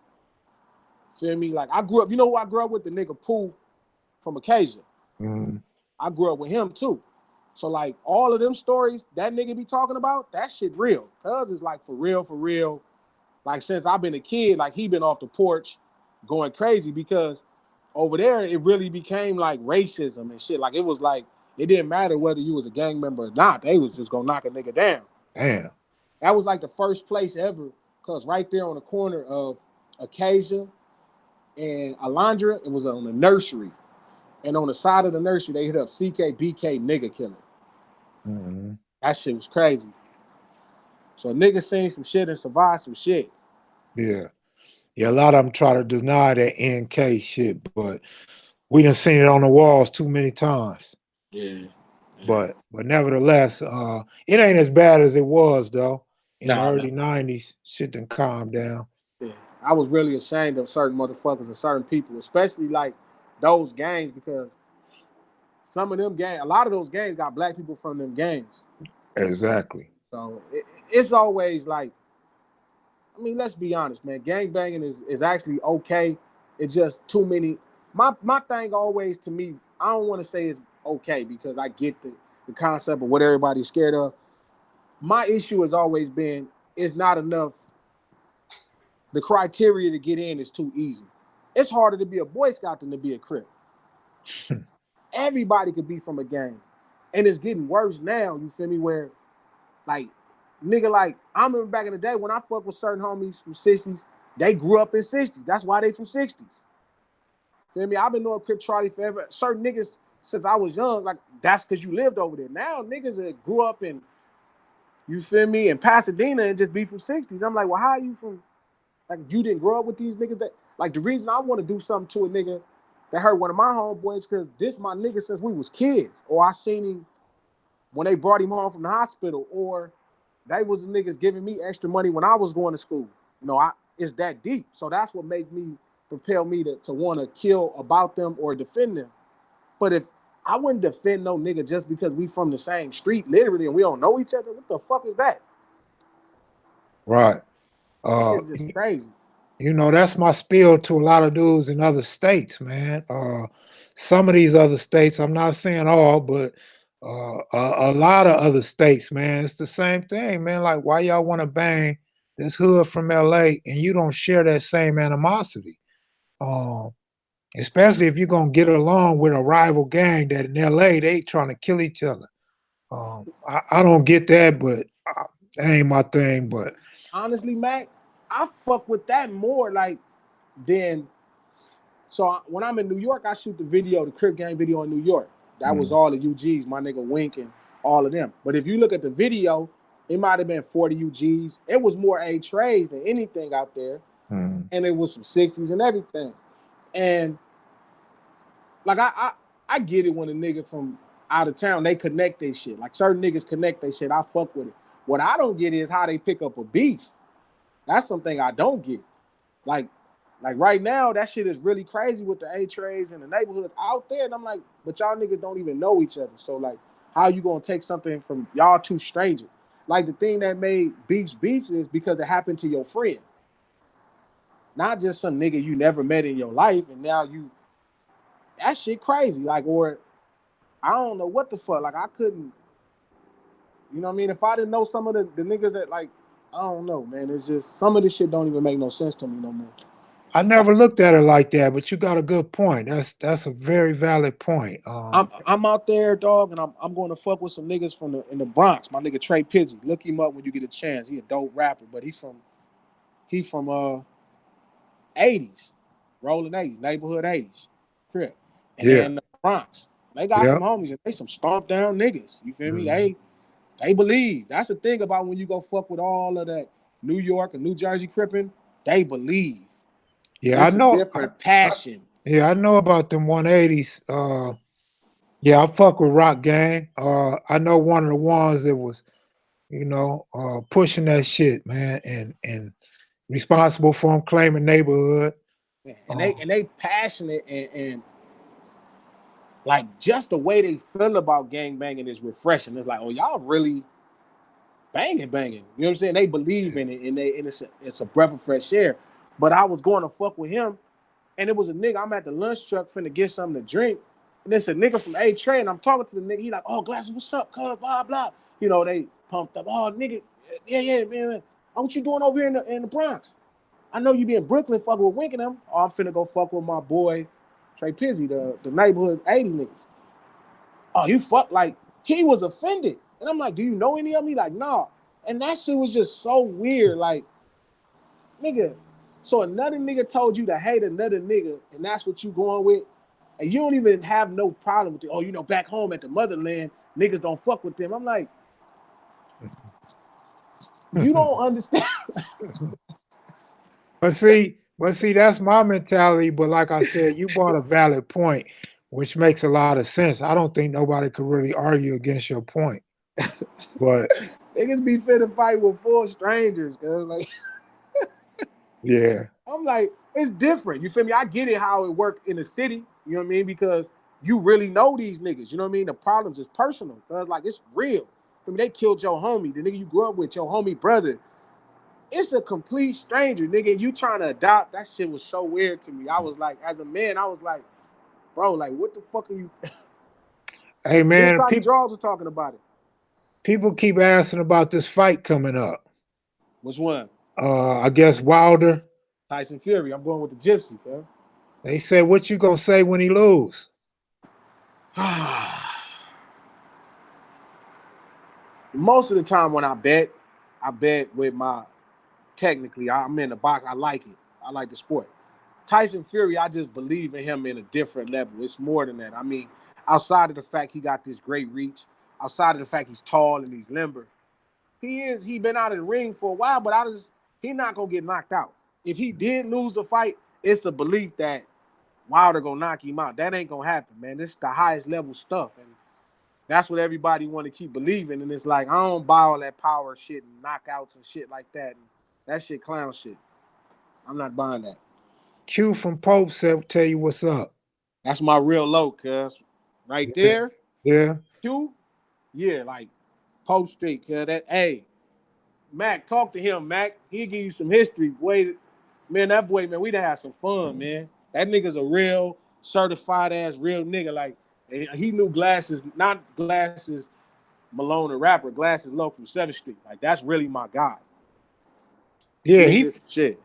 feel me. Like I grew up, you know who I grew up with? The nigga Pooh from Acacia. Mm, I grew up with him too. So like all of them stories that nigga be talking about, that shit real. Cuz it's like for real. Like since I've been a kid, like he been off the porch going crazy because over there it really became like racism and shit. Like it was like it didn't matter whether you was a gang member or not. They was just gonna knock a nigga down. damn. That was like the first place ever, cause right there on the corner of Acacia and Alondra, it was on the nursery. And on the side of the nursery, they hit up CKBK nigga killer. Mm, That shit was crazy. So niggas seen some shit and survived some shit. yeah. Yeah, a lot of them try to deny that NK shit, but we done seen it on the walls too many times. Yeah. Yeah. But nevertheless, it ain't as bad as it was though. In the Nah, nah. early '90s, shit done calmed down. Yeah. I was really ashamed of certain motherfuckers and certain people, especially like those gangs, because some of them gangs, a lot of those gangs got black people from them gangs. Exactly. So it's always like, I mean, let's be honest, man. Gang banging is actually okay. It's just too many. My thing always to me, I don't want to say it's okay because I get the concept of what everybody's scared of. My issue has always been it's not enough. The criteria to get in is too easy. It's harder to be a Boy Scout than to be a Crip. Everybody could be from a gang. And it's getting worse now, you feel me? Where like nigga, like I remember back in the day when I fuck with certain homies from 60s, they grew up in 60s. That's why they from 60s. Feel me? I've been knowing Crip Charlie forever. Certain niggas since I was young, like that's because you lived over there. Now niggas that grew up in, you feel me, in Pasadena and just be from 60s. I'm like, well, how are you from like you didn't grow up with these niggas that like the reason I want to do something to a nigga that hurt one of my homeboys because this my nigga since we was kids. Or I seen him when they brought him home from the hospital, or they was the niggas giving me extra money when I was going to school. You know, it's that deep. So that's what made me propel me to want to kill about them or defend them. But if I wouldn't defend no nigga just because we from the same street, literally, and we don't know each other, what the fuck is that? Right. It's just crazy. That's my spiel to a lot of dudes in other states, man. Some of these other states, I'm not saying all, but a lot of other states, man, it's the same thing, man. Like, why y'all want to bang this hood from LA and you don't share that same animosity? Um, Especially if you're gonna get along with a rival gang that in LA they trying to kill each other. I don't get that, but that ain't my thing. But Honestly, Mac, I fuck with that more. Like Then, when I'm in New York, I shoot the Crip Gang video in New York. That was Mm, all the UGs, my nigga Wink and all of them. But if you look at the video, it might have been 40 UGs. It was more A trays than anything out there, mm, and it was some 60s and everything. And like I get it when a nigga from out of town they connect their shit. Like certain niggas connect their shit. I fuck with it. What I don't get is how they pick up a beef. That's something I don't get. Like like right now, that shit is really crazy with the A trades and the neighborhood out there. And I'm like, but y'all niggas don't even know each other. So like, how you gonna take something from y'all two strangers? Like the thing that made beefs is because it happened to your friend, not just some nigga you never met in your life, and now you that shit crazy. Like, or I don't know what the fuck. Like I couldn't, you know what I mean? If I didn't know some of the niggas that like, I don't know, man. It's just some of this shit don't even make no sense to me no more. I never looked at it like that, but you got a good point. That's a very valid point. I'm out there, dog, and I'm going to fuck with some niggas from the Bronx. My nigga Trey Pizzy. Look him up when you get a chance. He a dope rapper, but he from 80s, rolling 80s, neighborhood 80s, crib. And Yeah, then the Bronx. They got yeah. some homies and they some stomped down niggas. You feel me? Mhm. They believe. That's the thing about when you go fuck with all of that New York and New Jersey crippin', they believe. Yeah, I It's a know. different passion. Yeah, I know about them 180s. Yeah, I fuck with Rock Gang. I know one of the ones that was, pushing that shit, man, and responsible for them claiming neighborhood. And Uh, they passionate and like just the way they feel about gang banging is refreshing. It's like, oh, y'all really banging. You know what I'm saying? They believe in it, and it's a breath of fresh air. But I was going to fuck with him, and it was a nigga. I'm at the lunch truck finna get something to drink, and it's a nigga from A Train. And I'm talking to the nigga. He like, oh, Glasses, what's up, cuz, blah blah. You know, they pumped up. Oh, nigga, yeah, man. Oh, what you doing over here in the Bronx? I know you be in Brooklyn fucking with Wink and them. Oh, I'm finna go fuck with my boy Trey Pizzy, the neighborhood 80 niggas. Oh, you fuck like he was offended. And I'm like, do you know any of me? Like, nah. And that shit was just so weird. Like, nigga. So another nigga told you to hate another nigga, and that's what you going with. And you don't even have no problem with it. Oh, back home at the motherland, niggas don't fuck with them. I'm like, you don't understand. but see, that's my mentality. But like I said, you brought a valid point, which makes a lot of sense. I don't think nobody could really argue against your point. But Niggas be finna fight with four strangers, cuz like yeah, I'm like, it's different. You feel me? I get it how it worked in the city. You know what I mean? Because you really know these niggas. You know what I mean? The problems is personal. Cause like it's real. For me, they killed your homie, the nigga you grew up with, your homie brother. It's a complete stranger, nigga. You trying to adopt? That shit was so weird to me. I was like, as a man, I was like, bro, like what the fuck are you? hey Me and man, Tiny Draws were talking about it. people keep asking about this fight coming up. Which one? I guess Wilder. Tyson Fury. I'm going with the Gypsy, bro. They say, what you gonna say when he lose? Most of the time when I bet with my technically I'm in the box. I like it. I like the sport. Tyson Fury, I just believe in him in a different level. It's more than that. I mean, outside of the fact he got this great reach, outside of the fact he's tall and he's limber, he been out of the ring for a while, but he not gonna get knocked out. If he did lose the fight, it's the belief that Wilder gonna knock him out. That ain't gonna happen, man. This is the highest level stuff, and that's what everybody want to keep believing. And it's like I don't buy all that power shit and knockouts and shit like that. And that shit clown shit. I'm not buying that. Q from Pope said, tell you what's up. That's my real low, cuz. Right Yeah, there, yeah. Q, yeah, like Pope Street, cuz that hey, Mac, talk to him, Mac. He'll give you some history. Boy, man, that boy, man, we done had some fun, man. That nigga's a real certified ass real nigga. Like he knew glasses, not glasses Malone a rapper, glasses low from 7th Street. Like that's really my guy. Yeah, He he did some shit.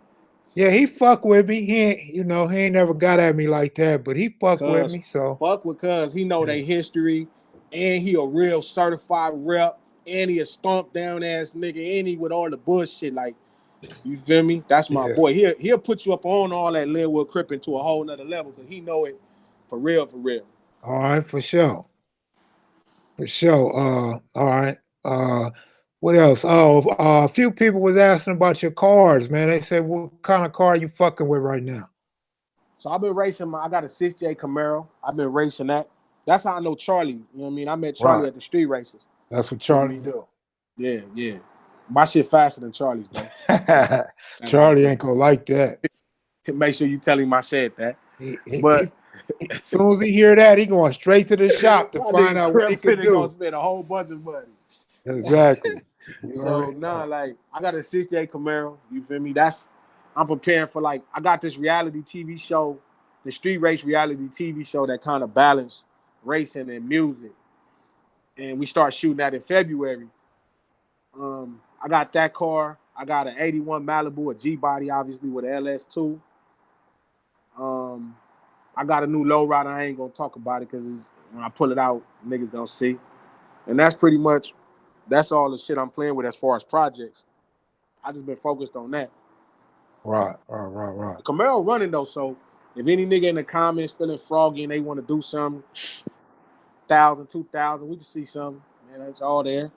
yeah, he fuck with me. He ain't never got at me like that, but he fuck with Cuz me, so fuck with cuz he know yeah. their history and he a real certified rep and he a stomp down ass nigga and he with all the bullshit like You feel me? That's my Yeah. boy. He'll put you up on all that Linwood Crippin to a whole nother level because he know it for real, for real. All right, for sure. For sure. All right. What else? Oh, a few people was asking about your cars, man. They said, what kind of car you fucking with right now? So I've been racing I got a 68 Camaro. I've been racing that. That's how I know Charlie. You know what I mean? I met Charlie Right. at the street races. That's what You know what I Charlie mean? do. Yeah, yeah. My shit faster than Charlie's though. That's just Charlie playing. ain't gonna like that. Make sure you tell him I said that. He, But as soon as he hear that, he going straight to the shop to my find nigga out what he Crip could finna gonna do. spend a whole bunch of money. Exactly. You So already nah, know. like I got a 68 Camaro. You feel me? I'm preparing for like I got this reality TV show, the street race reality TV show that kind of balance racing and music. And we start shooting that in February. I got that car. I got an 81 Malibu, a G body, obviously with an LS2. Um, I got a new lowrider. I ain't gonna talk about it because when I pull it out, niggas gonna see. And that's all the shit I'm playing with as far as projects. I just been focused on that. Right, right, right, The right. Camaro running though, so if any nigga in the comments feeling froggy and they want to do something, 1,000, 2,000, we can see something. Man, it's all there.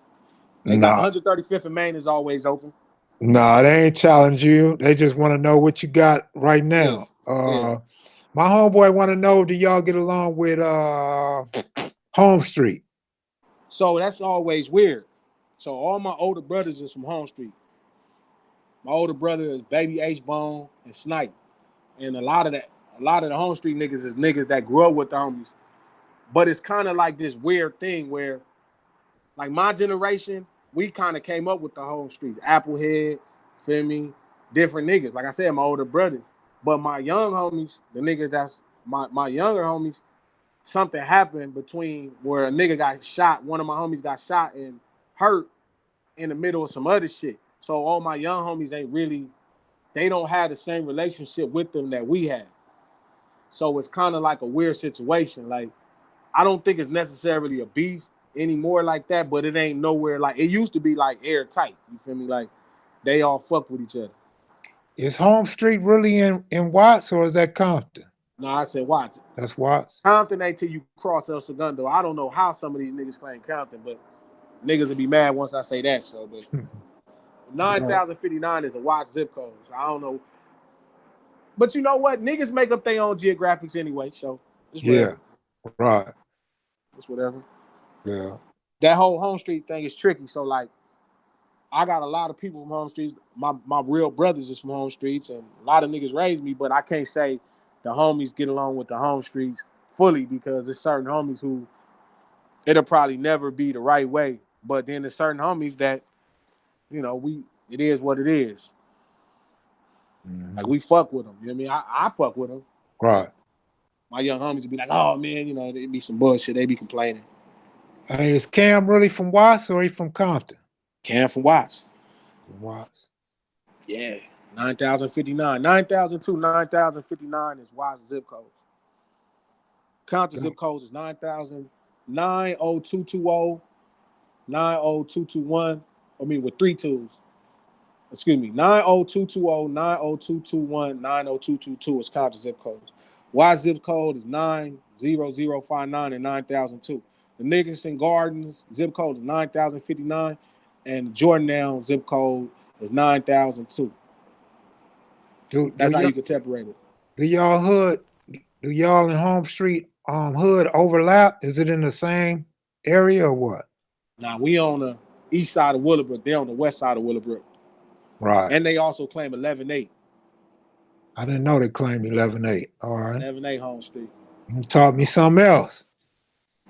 They got Nah, 135th and Main is always open. nah, they ain't challenge you. They just want to know what you got right Yeah, now. yeah. My homeboy want to know, do y'all get along with Home Street? So that's always weird. So all my older brothers is from Home Street. My older brother is Baby H Bone and Snipe, and a lot of the Home Street niggas is niggas that grew up with the homies. But it's kind of like this weird thing where, like my generation, we kind of came up with the Home Streets, Applehead, feel me, different niggas. Like I said, my older brothers. But my young homies, the niggas that's my younger homies, something happened between where a nigga got shot. One of my homies got shot and hurt in the middle of some other shit. So all my young homies ain't really, they don't have the same relationship with them that we have. So it's kind of like a weird situation. Like I don't think it's necessarily a beef anymore like that, but it ain't nowhere like it used to be like airtight. You feel me? Like they all fucked with each other. Is Home Street really in Watts or is that Compton? No, I said, watch. That's Watts. Compton ain't till you cross El Segundo. I don't know how some of these niggas claim Compton, but niggas will be mad once I say that. So, but Right. 9,059 is a watch zip code. So I don't know. But you know what? Niggas make up their own geographics anyway. So it's Yeah. whatever. Right. It's whatever. Yeah. That whole home street thing is tricky. So like I got a lot of people from home streets. My real brothers is from home streets, and a lot of niggas raised me. But I can't say the homies get along with the home streets fully because there's certain homies who it'll probably never be the right way. But then there's certain homies that it is what it is. Like Hmm. we fuck with them. You know what I mean? I fuck with them. Right. My young homies would be like, oh man, it'd be some bullshit. They be complaining. Hey, is Cam really from Watts or he from Compton? Can from Watts. From Watts. Yeah. 9,059. 9,002, 9,059 is Watts zip code. Compton zip codes is 9,000, 90220, 90221. I mean, with three twos. Excuse me, 90220, 90221, 90222 is Compton zip codes. Y zip code is 90059 and 9002. The Nicholson Gardens zip code is 9,059, and the Jordantown zip code is 9,002. Do That's how y'all you can separate it. do y'all hood do y'all in Home Street hood overlap? Is it in the same area or what? Now, we on the east side of Willowbrook. They're on the west side of Willowbrook. Right. And they also claim 11-8. I didn't know they claimed 11-8. All right. 11-8 Home Street. You taught me something else.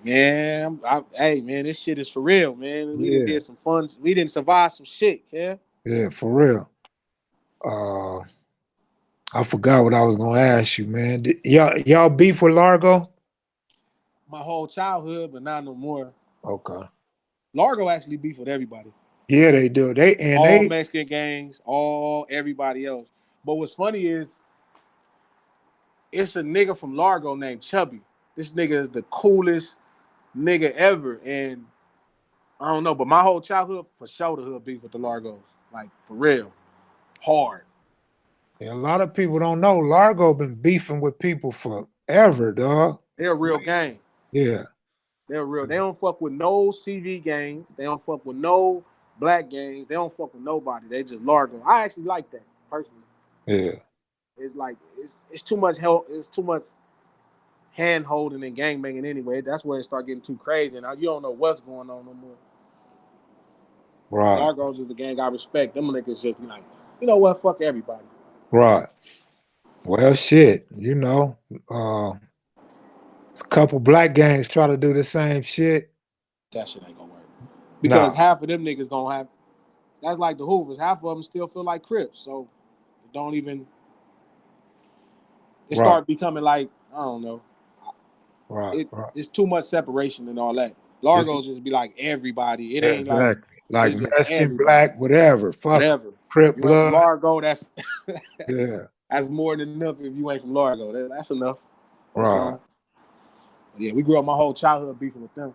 Man, hey, man, this shit is for real, man. We done Yeah. did some fun. We didn't survive some shit, yeah? Yeah, for real. Uh I forgot what I was gonna ask you, man. Y'all beef with Largo? My whole childhood, but not no more. Okay. Largo actually beef with everybody. Yeah, they do. All Mexican gangs, all everybody else. But what's funny is it's a nigga from Largo named Chubby. This nigga is the coolest nigga ever. And I don't know, but my whole childhood for sure the hood beef with the Largos. Like for real. hard. Yeah, a lot of people don't know Largo been beefing with people forever, dog. They're a real gang. Yeah, They're real. They don't fuck with no CV gangs. They don't fuck with no black gangs. They don't fuck with nobody. They just Largo. I actually like that personally. yeah, It's like it's too much help. It's too much hand holding and gang banging anyway. That's where it start getting too crazy. And you don't know what's going on no more. right, Largos is a gang I respect. Them niggas just be like, you know what? Fuck everybody. right. Well, shit, a couple black gangs try to do the same shit. That shit ain't gonna work. Because Nah, half of them niggas gonna have that's like the Hoovers. Half of them still feel like Crips. So don't even it right, start becoming like, I don't know. right, right. It's too much separation and all that. Yeah, Largos just be like everybody. It ain't like exactly. Like it's just Mexican, everybody. black, whatever. Fuck 'em. Whatever. Crip You ain't from blood. Largo, Yeah, that's more than enough if you ain't from Largo. That's enough. That's right. all. Yeah, we grew up my whole childhood beefing with them.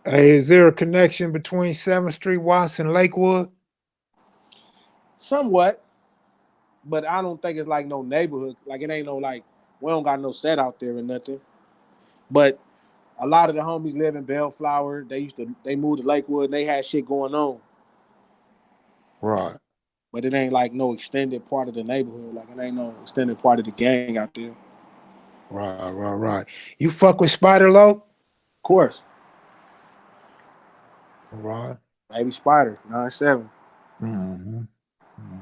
Hey, is there a connection between 7th Street, Watson, Lakewood? Somewhat, but I don't think it's like no neighborhood. Like it ain't no like we don't got no set out there or nothing. But a lot of the homies live in Bellflower. They moved to Lakewood and they had shit going on. Right, But it ain't like no extended part of the neighborhood. Like it ain't no extended part of the gang out there. Of right, right, right. You fuck with Spider Low? course. Right. Baby Spider, 9-7. Mm-hmm. Hmm.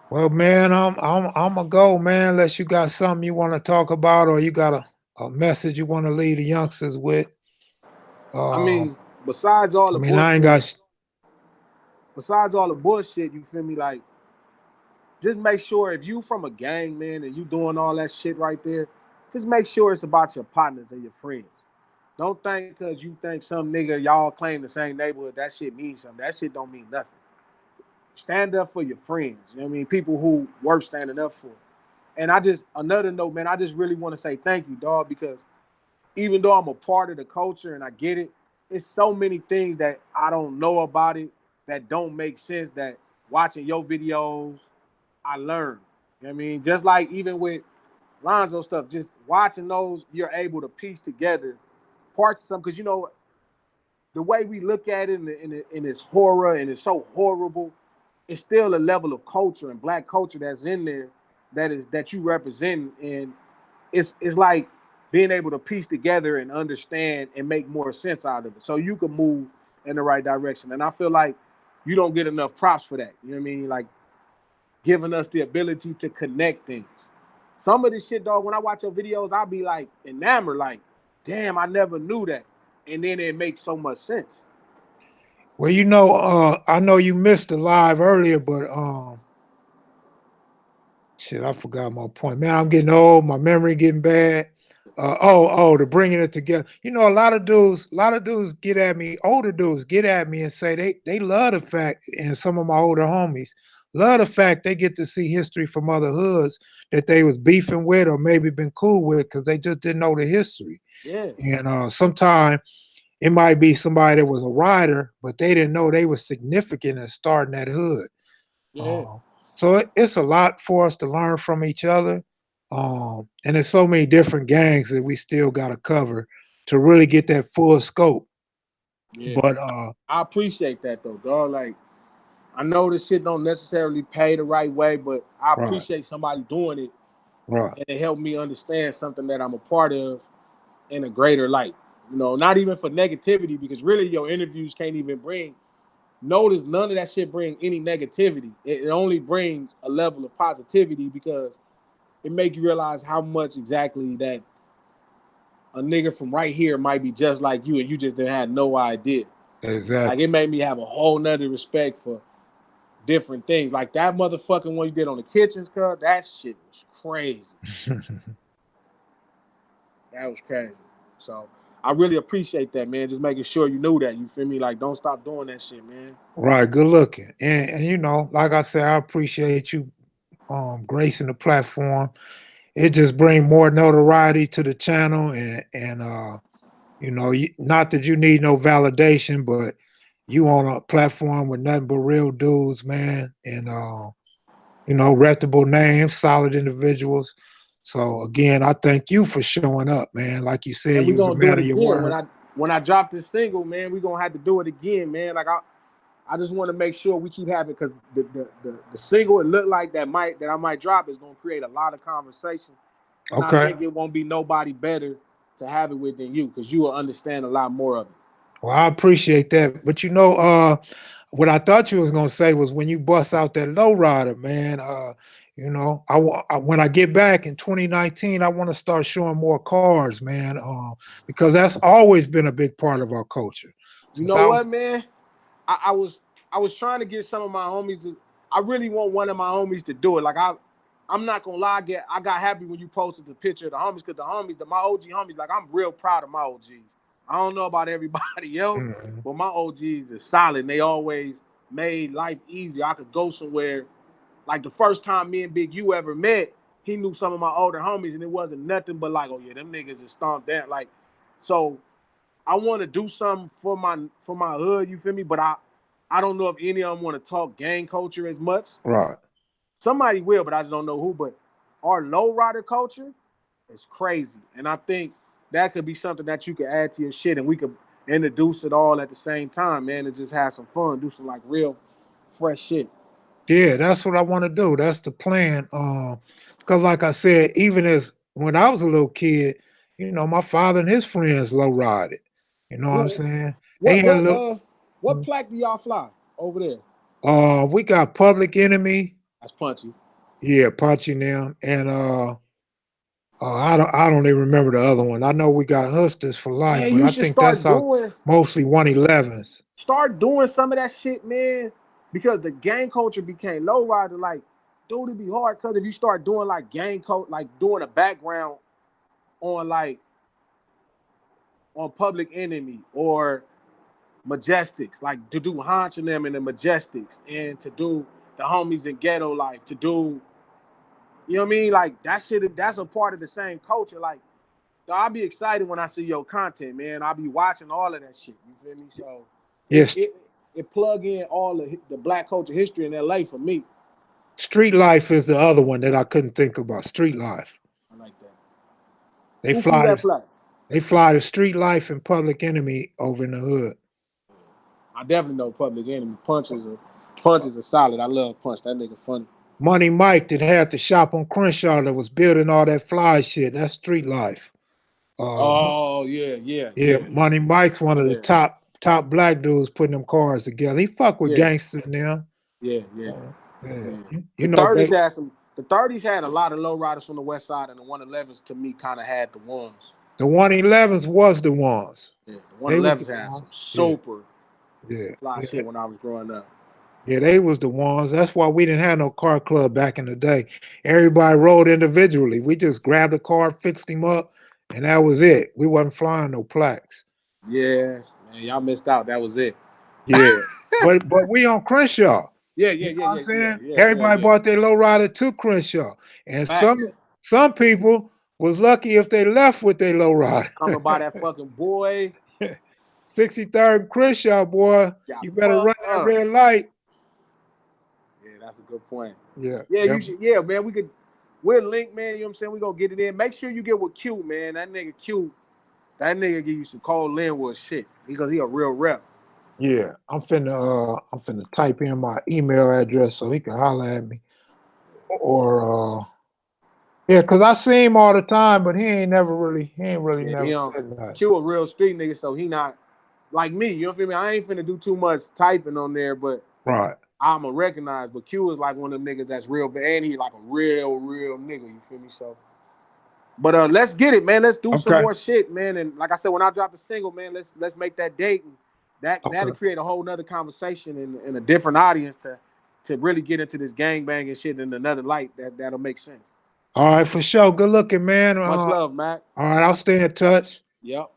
Well, man, I'm gonna go, man. Unless you got something you want to talk about, or you got a message you want to leave the youngsters with. I Uh, mean, besides all I the mean, I ain't bullshit, got. you feel me? Like, just make sure if you from a gang, man, and you doing all that shit right there, just make sure it's about your partners and your friends. Don't think because you think some nigga y'all claim the same neighborhood, that shit means something. That shit don't mean nothing. Stand up for your friends. You know what I mean? People who worth standing up for. And another note, man, I just really want to say thank you, dog, because even though I'm a part of the culture and I get it, it's so many things that I don't know about it that don't make sense that watching your videos, I learned. You know what I mean? Just like even with Lonzo stuff, just watching those, you're able to piece together parts of something. Because, the way we look at it and it's horror and it's so horrible, it's still a level of culture and black culture that's in there that you represent. And it's like being able to piece together and understand and make more sense out of it so you can move in the right direction. And I feel like you don't get enough props for that. You know what I mean? Like giving us the ability to connect things. Some of this shit, dog, when I watch your videos, I'll be like enamored, like, damn, I never knew that. And then it makes so much sense. Well, I know you missed the live earlier, but shit, I forgot my point. Man, I'm getting old. My memory getting bad. To bringing it together. A lot of dudes get at me. Older dudes get at me and say they love the fact, and some of my older homies love the fact they get to see history from other hoods that they was beefing with or maybe been cool with because they just didn't know the history. Yeah, And sometimes it might be somebody that was a rider, but they didn't know they was significant in starting that hood. yeah, Um, it's a lot for us to learn from each other. And there's so many different gangs that we still got to cover to really get that full scope. yeah. But I appreciate that though, dog. Like I know this shit don't necessarily pay the right way, but I right, appreciate somebody doing it right, and it helped me understand something that I'm a part of in a greater light. Not even for negativity, because really your interviews can't even bring notice none of that shit bring any negativity. It only brings a level of positivity because it make you realize how much exactly that a nigga from right here might be just like you and you just didn't have no idea. Like it exactly. made me have a whole nother respect for different things. Like that motherfucking one you did on the kitchens, cuz that shit was crazy. That was crazy. So I really appreciate that, man. Just making sure you knew that. You feel me? Like don't stop doing that shit, man. Right, good looking. And like I said, I appreciate you gracing the platform. It just bring more notoriety to the channel, and not that you need no validation, but you on a platform with nothing but real dudes, man, and reputable names, solid individuals. So again, I thank you for showing up, man. Like you said, And we you was a gonna do man it of your again word. when I drop this single, man. We gonna have to do it again, man. Like I just want to make sure we keep having because the single it looked like that I might drop is gonna create a lot of conversation, and I Okay. think it won't be nobody better to have it with than you because you will understand a lot more of it. Well, I appreciate that. But what I thought you was gonna say was when you bust out that lowrider, man. When I get back in 2019, I want to start showing more cars, man. Because that's always been a big part of our culture. You Since know I was, what, man? I was trying to get some of my homies to. I really want one of my homies to do it. I'm not gonna lie. I got happy when you posted the picture of the homies because my OG homies, like I'm real proud of my OGs. I don't know about everybody else, Mhm. but my OGs is solid. They always made life easy. I could go somewhere. Like the first time me and Big U ever met, he knew some of my older homies, and it wasn't nothing but like, oh yeah, them niggas just stomped that. Like, so I want to do something for my hood. You feel me? But I don't know if any of them want to talk gang culture as much. Right. Somebody will, but I just don't know who. But our lowrider culture is crazy, and I think that could be something that you could add to your shit, and we could introduce it all at the same time, man, and just have some fun, do some like real fresh shit. Yeah, that's what I want to do. That's the plan. Because like I said, even as when I was a little kid, my father and his friends low rided. You know what I'm What saying? They what had a what little. uh what plaque do y'all fly over there? We got Public Enemy. That's punchy. Yeah, punching them, and I don't even remember the other one. I know we got Hustlers for Life, Man, but you I should think that's out mostly 111s. start doing some of that shit, man. Because the gang culture became low rider. Like, dude, it'd be hard because if you start doing like gang code, like doing a background on like on Public Enemy or Majestics, like to do Hunch and them in the Majestics, and to do the homies in Ghetto Life, to do, you know what I mean? Like that shit, that's a part of the same culture. Like, so I'll be excited when I see your content, man. I'll be watching all of that shit. You feel me? So it Yes, it it plug in all the black culture history in LA for me. Street Life is the other one that I couldn't think about. Street Life. I like that. They Who flew fly that to, flag? they fly to Street Life and Public Enemy over in the hood. I definitely know Public Enemy. Punch is a solid. I love Punch. That nigga funny. Money Mike that had the shop on Crenshaw that was building all that fly shit. That's Street Life. Uh, Oh yeah, yeah, yeah, yeah, Money Mike's one of the yeah, top black dudes putting them cars together. He fuck with yeah, gangsters now. yeah, yeah, Yeah, yeah. you The know, thirties baby. had some. The thirties had a lot of low riders from the west side, and the 111s to me kind of had the ones. The 111s was the ones. Yeah, the They was the 111s had some ones. Yeah, super yeah, fly yeah. shit when I was growing up. Yeah, they was the ones. That's why we didn't have no car club back in the day. Everybody rode individually. We just grabbed a car, fixed him up, and that was it. We wasn't flying no plaques. Yeah, man, y'all missed out. That was it. Yeah. But we on Crenshaw. Yeah, You yeah, know yeah, what I'm yeah, yeah, saying? yeah, yeah, Everybody yeah. bought their lowrider to Crenshaw. And some Facts. some people was lucky if they left with their lowrider. Coming by that fucking boy 63rd Crenshaw, boy. got You better run fucked that up. red light. Yeah, that's a good point. Yeah. Yeah, Yeah. you should. Yeah, man, we'll link, man. You know what I'm saying? We gonna get it in. Make sure you get with Q, man. That nigga Q, that nigga give you some cold Linwood shit because he a real rep. Yeah. I'm finna type in my email address so he can holler at me. Or yeah, because I see him all the time, but he ain't really Yeah, never said nothing. Q a real street nigga, so he not like me. You know what I mean? I ain't finna do too much typing on there, but Right. I'ma recognize. But Q is like one of them niggas that's real, and he like a real nigga. You feel me? So. But let's get it, man. Let's do some Okay. more shit, man. And like I said, when I drop a single, man, let's make that date, and that'll Okay. create a whole nother conversation and a different audience to really get into this gangbang and shit in another light that'll make sense. All right, for sure. Good looking, man. Much love, Mac. All right, I'll stay in touch. Yep.